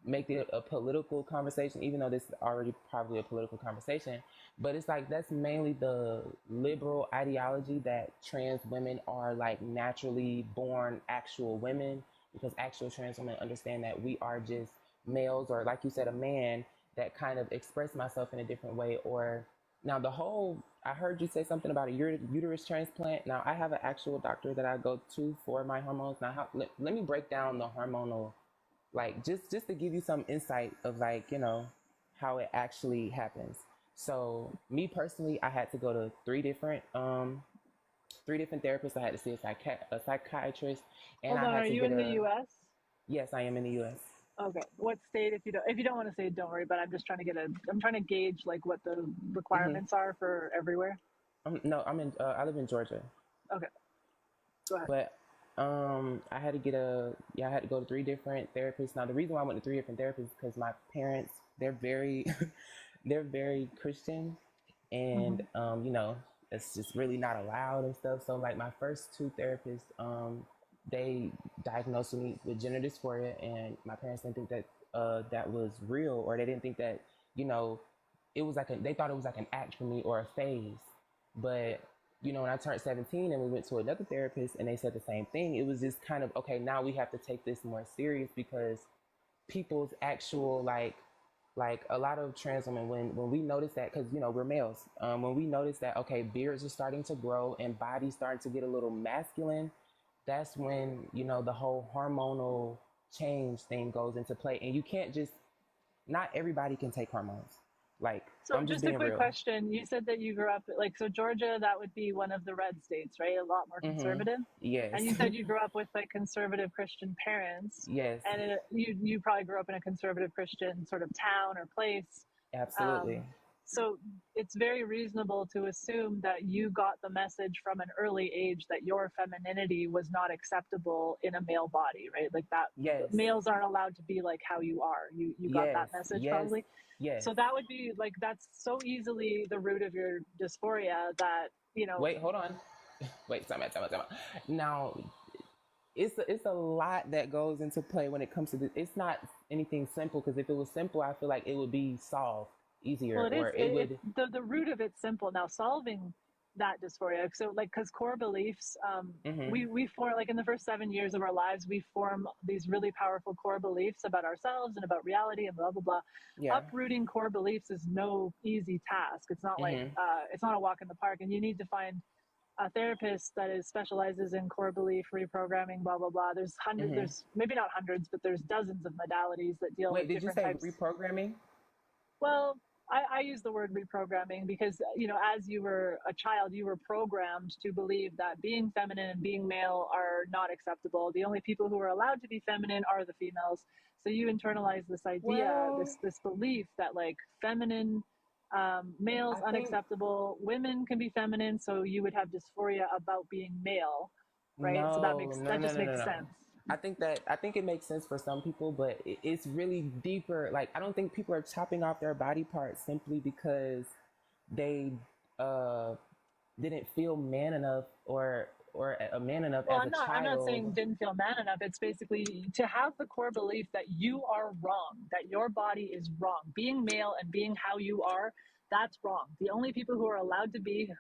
make it a political conversation, even though this is already probably a political conversation. But it's like that's mainly the liberal ideology that trans women are like naturally born actual women, because actual trans women understand that we are just males, or like you said, a man that kind of express myself in a different way. Or now the whole, I heard you say something about a uterus transplant. Now I have an actual doctor that I go to for my hormones. Now let me break down the hormonal, like just to give you some insight of like, you know, how it actually happens. So me personally, I had to go to three different therapists. I had to see a psychiatrist, and Hold I on, had are to you get in the a, US? yes, I am in the US. Okay. What state? If you don't want to say, don't worry. But I'm just trying to I'm trying to gauge like what the Hmm. requirements are for everywhere. No, I live in Georgia. Okay, go ahead. But I had to I had to go to three different therapists. Now the reason why I went to three different therapists is because my parents, they're very they're very Christian, and Hmm. you know, it's just really not allowed and stuff. So like my first two therapists, they diagnosed me with gender dysphoria, and my parents didn't think that that was real, or they didn't think that, you know, it was like they thought it was like an act for me or a phase. But you know, when I turned 17 and we went to another therapist and they said the same thing, it was just kind of okay, now we have to take this more serious because people's actual like a lot of trans women, when we notice that, because you know we're males, when we notice that okay, beards are starting to grow and bodies starting to get a little masculine, that's when, you know, the whole hormonal change thing goes into play. And you can't just, not everybody can take hormones. Like, So I'm just just a being quick real. question. You said that you grew up like, so Georgia, that would be one of the red states, right? A lot more Mm-hmm. conservative. And Yes. you said you grew up with like conservative Christian parents, Yes, and you probably grew up in a conservative Christian sort of town or place. absolutely. Um, so it's very reasonable to assume that you got the message from an early age that your femininity was not acceptable in a male body, right? Like that Yes, males aren't allowed to be like how you are. You got yes, that message yes, probably. yes. So that would be like, that's so easily the root of your dysphoria that, you know, Wait, hold on. Wait, time out. Now, it's a lot that goes into play when it comes to this. It's not anything simple, because if it was simple, I feel like it would be solved well, easier, it is, or it would. the root of it's simple. Now solving that dysphoria. So like, cause core beliefs, Mm-hmm. we form, like in the first 7 years of our lives, we form these really powerful core beliefs about ourselves and about reality and blah, blah, blah. Yeah. Uprooting core beliefs is no easy task. It's not like, Mm-hmm. it's not a walk in the park, and you need to find a therapist that is specializes in core belief reprogramming, blah blah blah. Mm-hmm. There's maybe not hundreds, but there's dozens of modalities that deal Wait, with did you different say types. reprogramming? Well, I use the word reprogramming because, you know, as you were a child, you were programmed to believe that being feminine and being male are not acceptable. The only people who are allowed to be feminine are the females. So you internalize this idea, Well, this belief that like feminine, males I think unacceptable, women can be feminine. So you would have dysphoria about being male, right? So no, no, that no, just no, no, makes no. sense. I think it makes sense for some people, but it's really deeper. Like I don't think people are chopping off their body parts simply because they uh didn't feel man enough, or a man enough Well, as a I'm not child. saying didn't feel man enough. It's basically to have the core belief that you are wrong, that your body is wrong. Being male and being how you are, that's wrong. The only people who are allowed to be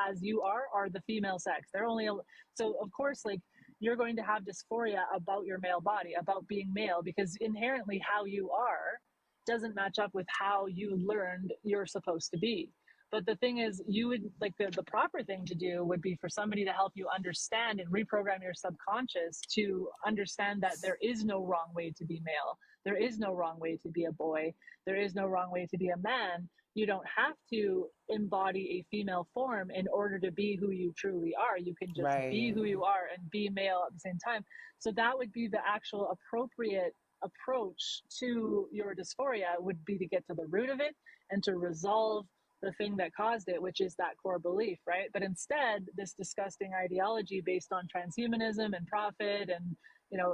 as you are the female sex. They're only, so of course, like, you're going to have dysphoria about your male body, about being male, because inherently how you are doesn't match up with how you learned you're supposed to be. But the thing is, you would like, the proper thing to do would be for somebody to help you understand and reprogram your subconscious to understand that there is no wrong way to be male. There is no wrong way to be a boy. There is no wrong way to be a man. You don't have to embody a female form in order to be who you truly are. You can just be Right. who you are and be male at the same time. So that would be the actual appropriate approach to your dysphoria, would be to get to the root of it and to resolve the thing that caused it, which is that core belief, right? But instead, this disgusting ideology based on transhumanism and profit and,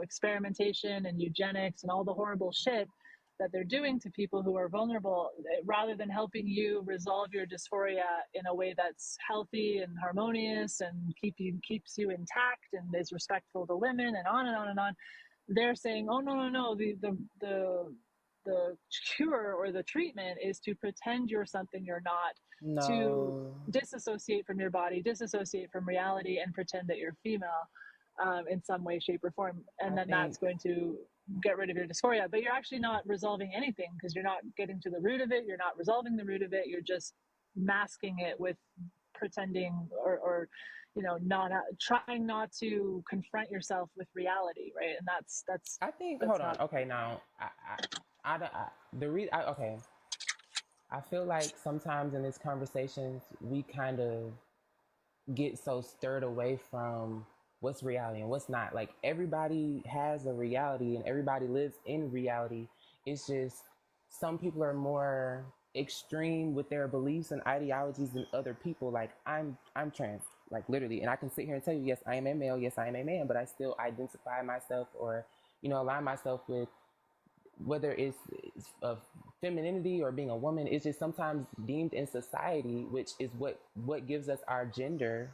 experimentation and eugenics and all the horrible shit that they're doing to people who are vulnerable, rather than helping you resolve your dysphoria in a way that's healthy and harmonious and keeps you intact and is respectful to women and on and on and on. They're saying, oh, no, no, no, the cure or the treatment is to pretend you're something you're not, to No. disassociate from your body, disassociate from reality, and pretend that you're female in some way, shape, or form. And I then that's think going to get rid of your dysphoria. But you're actually not resolving anything, because you're not getting to the root of it. You're not resolving the root of it. You're just masking it with pretending, or not trying not to confront yourself with reality, right? And that's I think that's hold on. not. Okay, now the reason okay, I feel like sometimes in these conversations we kind of get so stirred away from what's reality and what's not. Like everybody has a reality and everybody lives in reality. It's just some people are more extreme with their beliefs and ideologies than other people. Like I'm trans, like literally, and I can sit here and tell you, yes, I am a male, yes, I am a man, but I still identify myself or align myself with whether it's of femininity or being a woman. It's just sometimes deemed in society, which is what gives us our gender,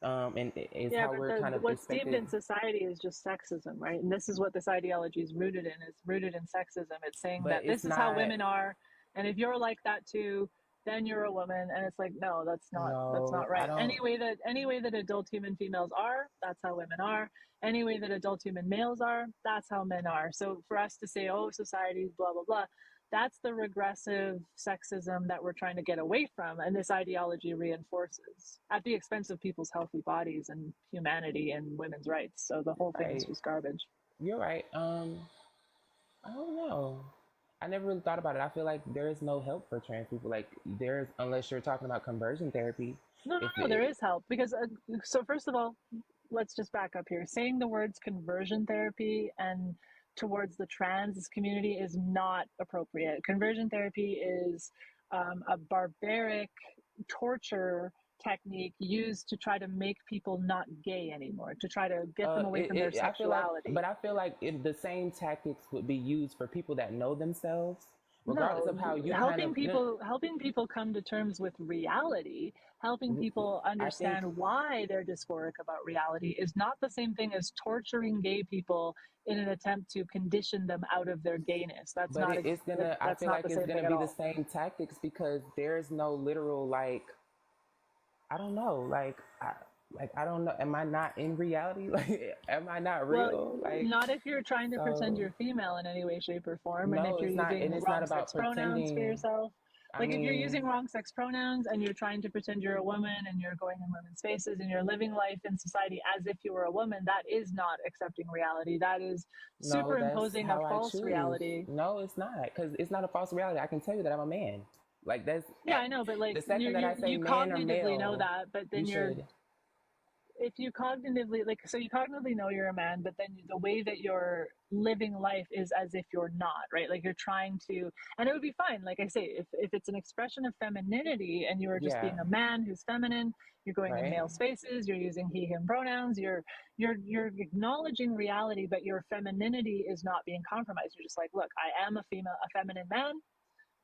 and is Yeah, how but we're kind of what's deemed expected. in society is just sexism, right? And this is what this ideology is rooted in. It's rooted in sexism. It's saying But that it's this is how not. women are, and if you're like that too, then you're a woman. And it's like, no, that's No, not I right. don't. Any way that adult human females are, that's how women are. Any way that adult human males are, that's how men are. So for us to say, oh, society's blah blah blah, that's the regressive sexism that we're trying to get away from, and this ideology reinforces at the expense of people's healthy bodies and humanity and women's rights. So the whole thing is Right, just garbage. you're right. I don't know. I never really thought about it. I feel like there is no help for trans people. Like there's, unless you're talking about conversion therapy. No, no, If no, there it, is help, because so first of all, let's just back up here. Saying the words conversion therapy and towards the trans community is not appropriate. Conversion therapy is a barbaric torture technique used to try to make people not gay anymore, to try to get them away from their I feel like, but sexuality. I feel like the same tactics would be used for people that know themselves, regardless No, of how you kind helping of. people come to terms with reality, helping people I think, understand why they're dysphoric about reality is not the same thing as torturing gay people in an attempt to condition them out of their gayness. That's but not it's gonna. I that's feel not like the it's same thing gonna at be the all. same tactics because there's no literal like. I don't know. I don't know. Am I not in reality? Like, am I not Well, real? Like, not if you're trying to pretend so you're female in any way, shape, or form, and no, if you're it's not, using and it's not wrong about sex pronouns for pretending. yourself. I Like if you're mean, using wrong sex pronouns and you're trying to pretend you're a woman and you're going in women's spaces and you're living life in society as if you were a woman, that is not accepting reality. That is no, that's superimposing a how I false choose. reality. No, it's not, because it's not a false reality. I can tell you that I'm a man. Like that's Yeah, I know, but like the second that I say you man or cognitively know male, that, but you then you're should. if you cognitively so you cognitively know you're a man, but then the way that you're living life is as if you're not, right? Like you're trying to, and it would be fine, like I say, if it's an expression of femininity and you are just Yeah, being a man who's feminine, you're going in right. male spaces, you're using he him pronouns, you're acknowledging reality, but your femininity is not being compromised. You're just like, look, I am a feminine man,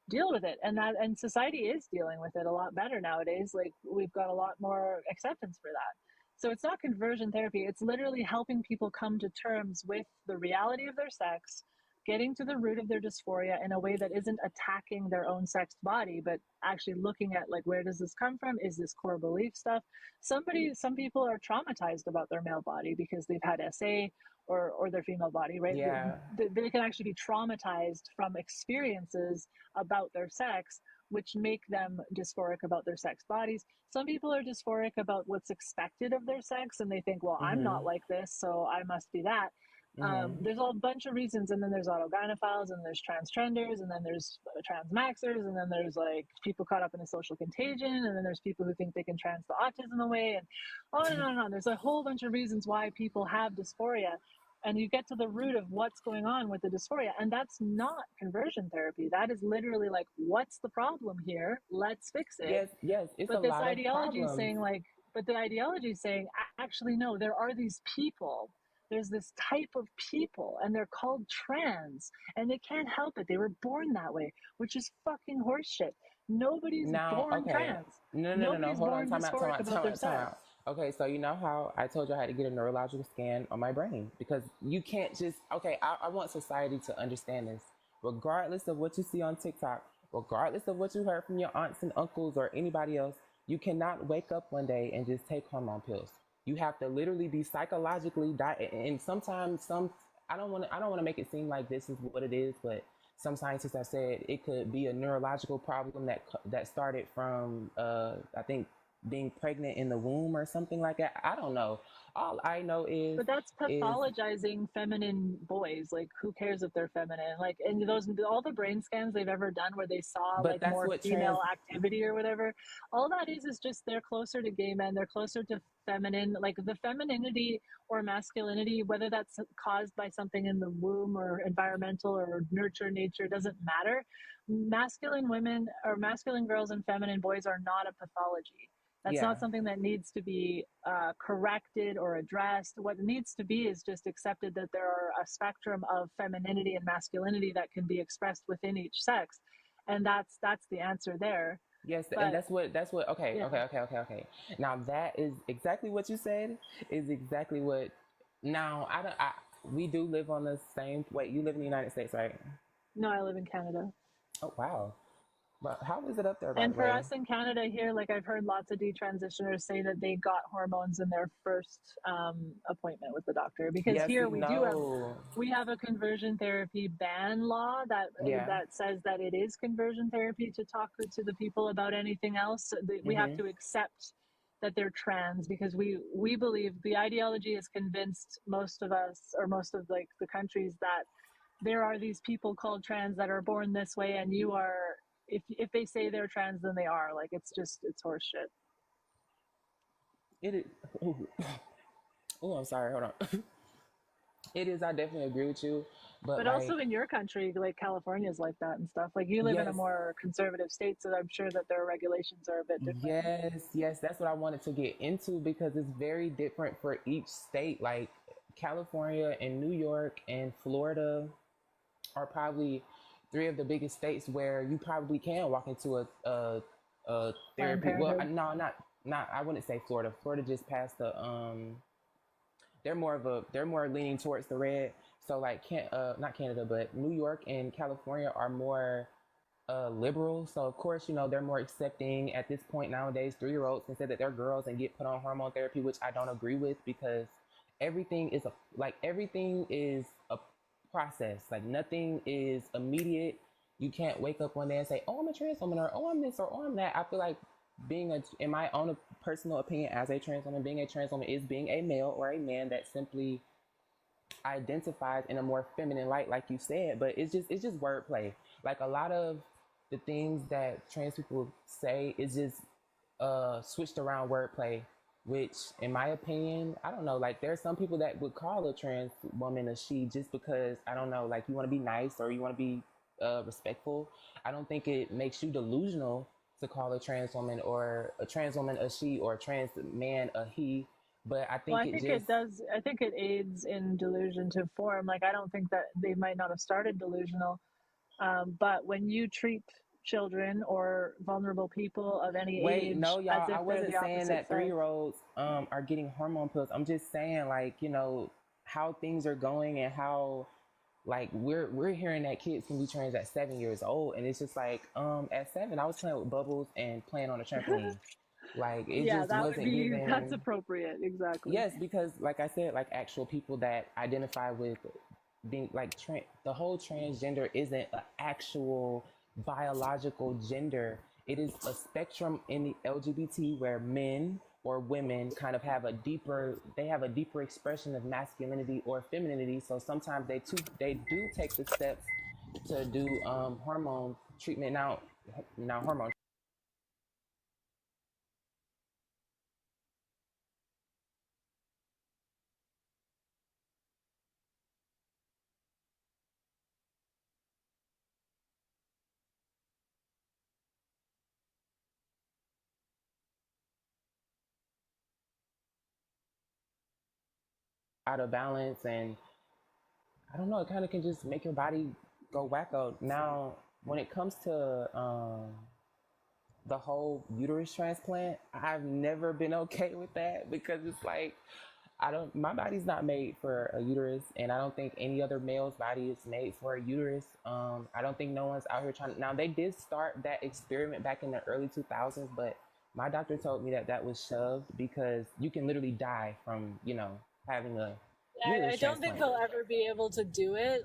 deal with it. And society is dealing with it a lot better nowadays. Like we've got a lot more acceptance for that. So it's not conversion therapy, it's literally helping people come to terms with the reality of their sex, getting to the root of their dysphoria in a way that isn't attacking their own sex body, but actually looking at, like, where does this come from? Is this core belief stuff? Some people are traumatized about their male body because they've had SA, or their female body, right? Yeah. They can actually be traumatized from experiences about their sex, which make them dysphoric about their sex bodies. Some people are dysphoric about what's expected of their sex, and they think, well, I'm Mhm. not like this, so I must be that. Mm-hmm. There's a bunch of reasons, and then there's autogynephiles, and there's transgenders, and then there's transmaxers, and then there's like people caught up in a social contagion, and then there's people who think they can trans the autism away, and on and on and on. There's a whole bunch of reasons why people have dysphoria, and you get to the root of what's going on with the dysphoria, and that's not conversion therapy. That is literally like, what's the problem here? Let's fix it. Yes, yes, it's a But this lot of ideology is problems. saying like, but the ideology is saying, actually, no, there are these people. There's this type of people, and they're called trans, and they can't help it. They were born that way, which is fucking horseshit. Nobody's Now, born okay. trans. No, no, no, no. Nobody's Hold on. born Time out, time dysphoric out, about time their out, time sex. out. Okay, so you know how I told you I had to get a neurological scan on my brain? Because you can't just, okay, I want society to understand this. Regardless of what you see on TikTok, regardless of what you heard from your aunts and uncles or anybody else, you cannot wake up one day and just take hormone pills. You have to literally be psychologically and sometimes I don't want to make it seem like this is what it is, but some scientists have said it could be a neurological problem that started from I think being pregnant in the womb or something like that. I don't know. All I know But that's is pathologizing feminine boys. Like, who cares if they're feminine? Like, and those, all the brain scans they've ever done where they saw but like that's more what trans. female activity or whatever, all that is just they're closer to gay men. They're closer to feminine. Like, the femininity or masculinity, whether that's caused by something in the womb or environmental or nurture, nature, doesn't matter. Masculine women or masculine girls and feminine boys are not a pathology. That's Yeah. not something that needs to be corrected or addressed. What needs to be is just accepted that there are a spectrum of femininity and masculinity that can be expressed within each sex, and that's the answer there. Yes, and But that's what okay, yeah, okay, okay, okay, okay. Now that is exactly what you said is exactly what now I don't I we do live on the same wait, you live in the United States, right? no, I live in Canada. Oh wow. But how is it up there by the And for way? us in Canada here, like I've heard lots of detransitioners say that they got hormones in their first appointment with the doctor, because Yes, here no. we have a conversion therapy ban law Yeah. that says that it is conversion therapy to talk to the people about anything else. We have Mhm. to accept that they're trans, because we believe the ideology has convinced most of us, or most of like the countries, that there are these people called trans that are born this way, and you are, if they say they're trans, then they are. Like, it's horse shit. It is oh, I'm sorry, hold on. It is, I definitely agree with you. But But like also in your country, like California is like that and stuff. Like, you live in a yes, more conservative state, so I'm sure that their regulations are a bit different. yes, yes, that's what I wanted to get into because it's very different for each state. Like California and New York and Florida are probably three of the biggest states where you probably can walk into a Planned therapy. Well, Parenthood. no, not. I wouldn't say Florida. Florida just passed the they're more leaning towards the red. So like not Canada, but New York and California are more liberal. So of course, they're more accepting at this point nowadays. 3-year-olds can say that they're girls and get put on hormone therapy, which I don't agree with because everything is a process. Like nothing is immediate. You can't wake up one day and say, "Oh, I'm a trans woman," or "Oh, I'm this," or "Oh, I'm that." I feel like in my own personal opinion, as a trans woman, being a trans woman is being a male or a man that simply identifies in a more feminine light, like you said. But it's just wordplay. Like a lot of the things that trans people say is just switched around wordplay. Which, in my opinion, I don't know. Like, there are some people that would call a trans woman a she just because I don't know. Like, you want to be nice or you want to be respectful. I don't think it makes you delusional to call a trans woman or a trans woman a she or a trans man a he. But I Well, think I it think just it does. I think it aids in delusion to form. Like, I don't think that they might not have started delusional, but when you treat children or vulnerable people of any wait, age no, as y'all. I if they're wasn't the saying opposite that three sex. year olds are getting hormone pills. I'm just saying, like, how things are going and how like we're hearing that kids can be trans at 7 years old, and it's just like at 7 I was playing with bubbles and playing on a trampoline. Like it Yeah, just that would wasn't be, that's given. appropriate. Exactly. Yes, because like I said, like actual people that identify with being like the whole transgender isn't an actual biological gender. It is a spectrum in the LGBT where men or women kind of have a deeper expression of masculinity or femininity. So sometimes they do take the steps to do hormone treatment. Now hormone out of balance, and I don't know, it kind of can just make your body go wacko. Now, when it comes to the whole uterus transplant, I've never been okay with that because it's like my body's not made for a uterus, and I don't think any other male's body is made for a uterus. I don't think no one's out here trying. Now they did start that experiment back in the early 2000s, but my doctor told me that that was shoved because you can literally die from having a I uterus don't think transplant. they'll ever be able to do it.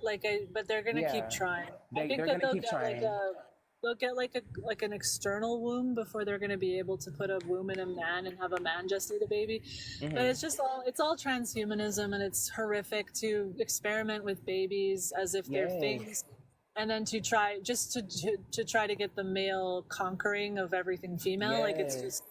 But they're gonna keep Yeah, trying. I think they're that gonna keep trying. they'll get like an external womb before they're gonna be able to put a womb in a man and have a man gestate a baby. But Hmm. it's all transhumanism, and it's horrific to experiment with babies as if they're Yes, things, and then to try to try to get the male conquering of everything female. Like it's yes, just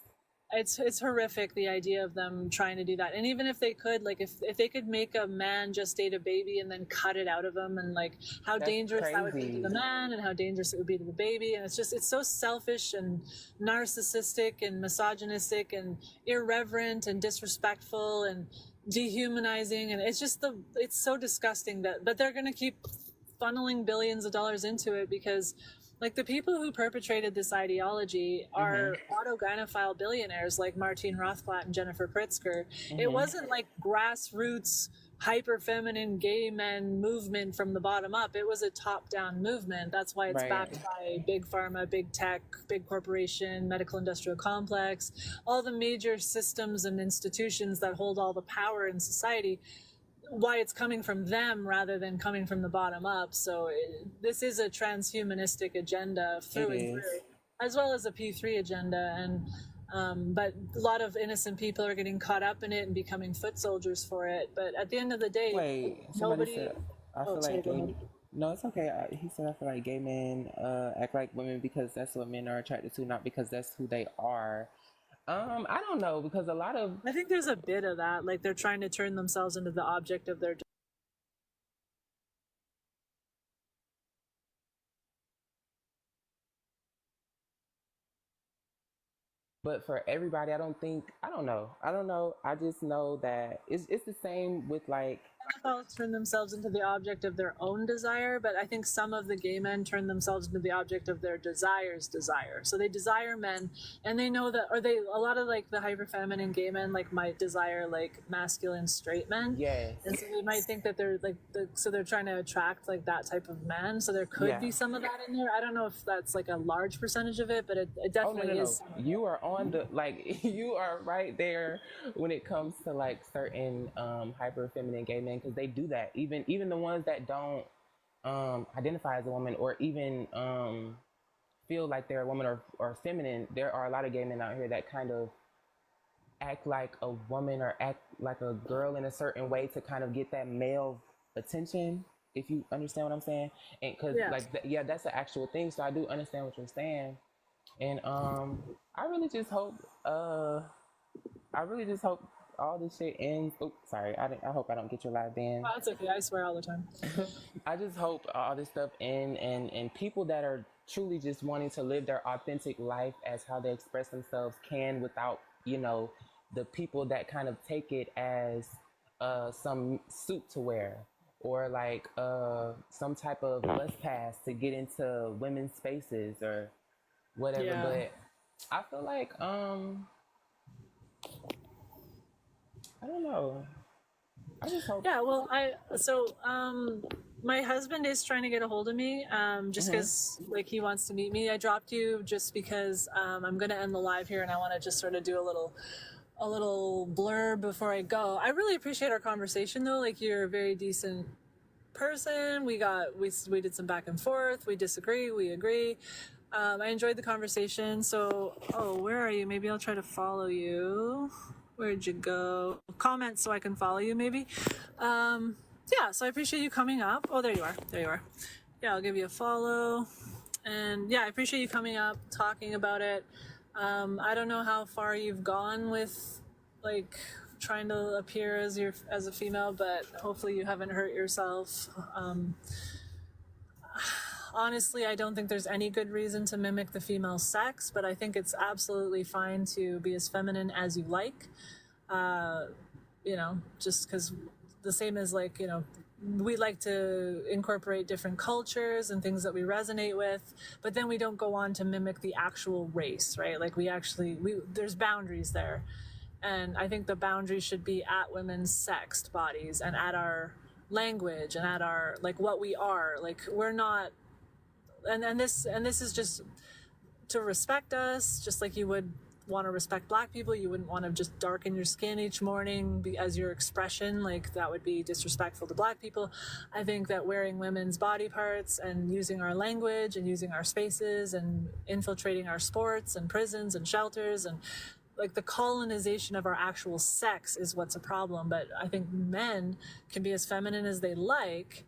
it's horrific, the idea of them trying to do that. And even if they could, like if they could make a man gestate a baby and then cut it out of him, and like how that's dangerous that would be to crazy. the man and how dangerous it would be to the baby. And it's so selfish and narcissistic and misogynistic and irreverent and disrespectful and dehumanizing, and it's so disgusting that, but they're going to keep funneling billions of dollars into it because like the people who perpetrated this ideology Hmm. are autogynephile billionaires like Martine Rothblatt and Jennifer Pritzker. It Hmm. wasn't like grassroots hyper feminine gay men movement from the bottom up. It was a top down movement. That's why it's Right. backed by big pharma, big tech, big corporation, medical industrial complex, all the major systems and institutions that hold all the power in society. Why it's coming from them rather than coming from the bottom up. So this is a transhumanistic agenda It through and is. through, as well as a P3 agenda. And but a lot of innocent people are getting caught up in it and becoming foot soldiers for it. But at the end of the day, Wait, somebody nobody. said I Oh, feel sorry. like Go ahead. gay. No, it's okay. He said I feel like gay men act like women because that's what men are attracted to, not because that's who they are. I don't know because a lot of I think there's a bit of that. Like they're trying to turn themselves into the object of their. but for everybody, I don't know. I don't know. I just know that it's the same with like Pedophiles turn themselves into the object of their own desire, but I think some of the gay men turn themselves into the object of their desire's desire. So they desire men, and they know that, or they a lot of like the hyper feminine gay men like might desire like masculine straight men, yes, and so they might think that they're like so they're trying to attract like that type of man. So there could yeah. be some of that in there. I don't know if that's like a large percentage of it, but it Oh no no definitely no! is. You are on the like you are right there when it comes to like certain hyper feminine gay men because they do that. Even the ones that don't identify as a woman or even feel like they're a woman or feminine. There are a lot of gay men out here that kind of act like a woman or act like a girl in a certain way to kind of get that male attention. If you understand what I'm saying, and because Yeah. like yeah, that's an actual thing. So I do understand what you're saying. And I really just hope I really just hope all this shit ends. Oops, sorry. I hope I don't get your live banned. Oh, that's okay. I swear all the time. I just hope all this stuff end and people that are truly just wanting to live their authentic life as how they express themselves can without, the people that kind of take it as some suit to wear or like some type of bus pass to get into women's spaces or whatever. Yeah. But I feel like I don't know. I just hope. Yeah, well, my husband is trying to get a hold of me, just Hmm. because like he wants to meet me. I dropped you just because I'm gonna end the live here, and I want to just sort of do a little blurb before I go. I really appreciate our conversation, though. Like you're a very decent person. We did some back and forth. We disagree. We agree. I enjoyed the conversation. So, where are you? Maybe I'll try to follow you. Where'd you go? Comment so I can follow you, maybe. Yeah, so I appreciate you coming up. Oh, there you are. There you are. Yeah, I'll give you a follow. And yeah, I appreciate you coming up, talking about it. I don't know how far you've gone with like trying to appear as a female, but hopefully you haven't hurt yourself. Honestly, I don't think there's any good reason to mimic the female sex, but I think it's absolutely fine to be as feminine as you like. Just because the same as like, we like to incorporate different cultures and things that we resonate with, but then we don't go on to mimic the actual race, right? Like there's boundaries there. And I think the boundaries should be at women's sexed bodies and at our language and at our, like what we are. Like we're not, and this is just to respect us, just like you would want to respect Black people. You wouldn't want to just darken your skin each morning as your expression. Like that would be disrespectful to Black people. I think that wearing women's body parts and using our language and using our spaces and infiltrating our sports and prisons and shelters and like the colonization of our actual sex is what's a problem. But I think men can be as feminine as they like,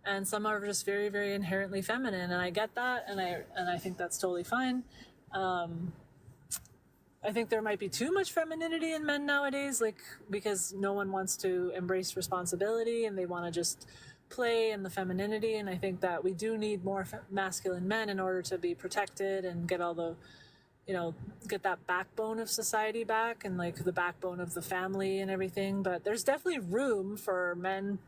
and some are just very, very inherently feminine, and I get that, and I think that's totally fine. I think there might be too much femininity in men nowadays, like because no one wants to embrace responsibility and they want to just play in the femininity. And I think that we do need more masculine men in order to be protected and get all the, get that backbone of society back and like the backbone of the family and everything. But there's definitely room for men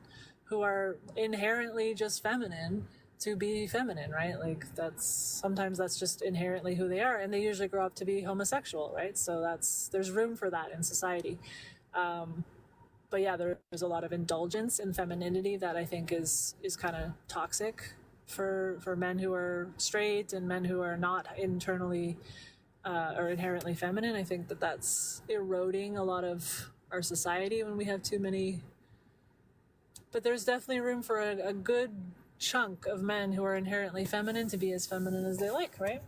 who are inherently just feminine to be feminine, right? Like sometimes that's just inherently who they are, and they usually grow up to be homosexual, right? So there's room for that in society. But yeah, there's a lot of indulgence in femininity that I think is kind of toxic for men who are straight and men who are not internally or inherently feminine. I think that's eroding a lot of our society when we have too many. But there's definitely room for a good chunk of men who are inherently feminine to be as feminine as they like, right?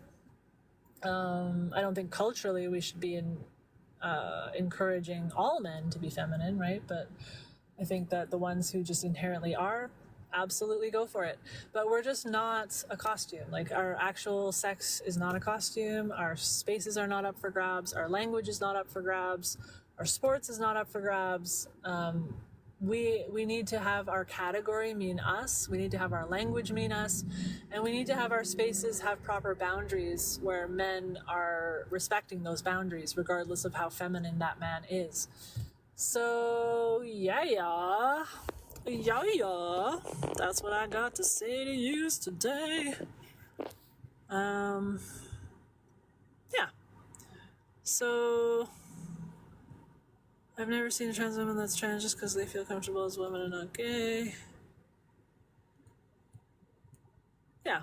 I don't think culturally we should be encouraging all men to be feminine, right? But I think that the ones who just inherently are, absolutely go for it. But we're just not a costume. Like our actual sex is not a costume. Our spaces are not up for grabs. Our language is not up for grabs. Our sports is not up for grabs. We need to have our category mean us. We need to have our language mean us. And we need to have our spaces have proper boundaries where men are respecting those boundaries, regardless of how feminine that man is. So, yeah. That's what I got to say to you today. Yeah. So I've never seen a trans woman that's trans just because they feel comfortable as women and not gay. Yeah.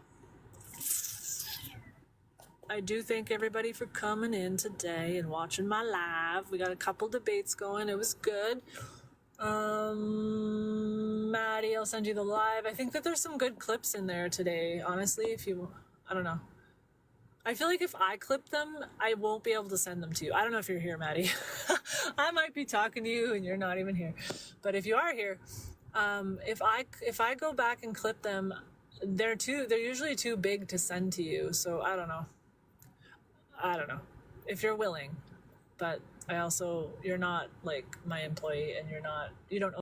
I do thank everybody for coming in today and watching my live. We got a couple debates going. It was good. Maddie, I'll send you the live. I think that there's some good clips in there today, honestly, I don't know. I feel like if I clip them, I won't be able to send them to you. I don't know if you're here, Maddie. I might be talking to you and you're not even here. But if you are here, if I go back and clip them, they're usually too big to send to you. So I don't know. If you're willing, but you're not like my employee and you don't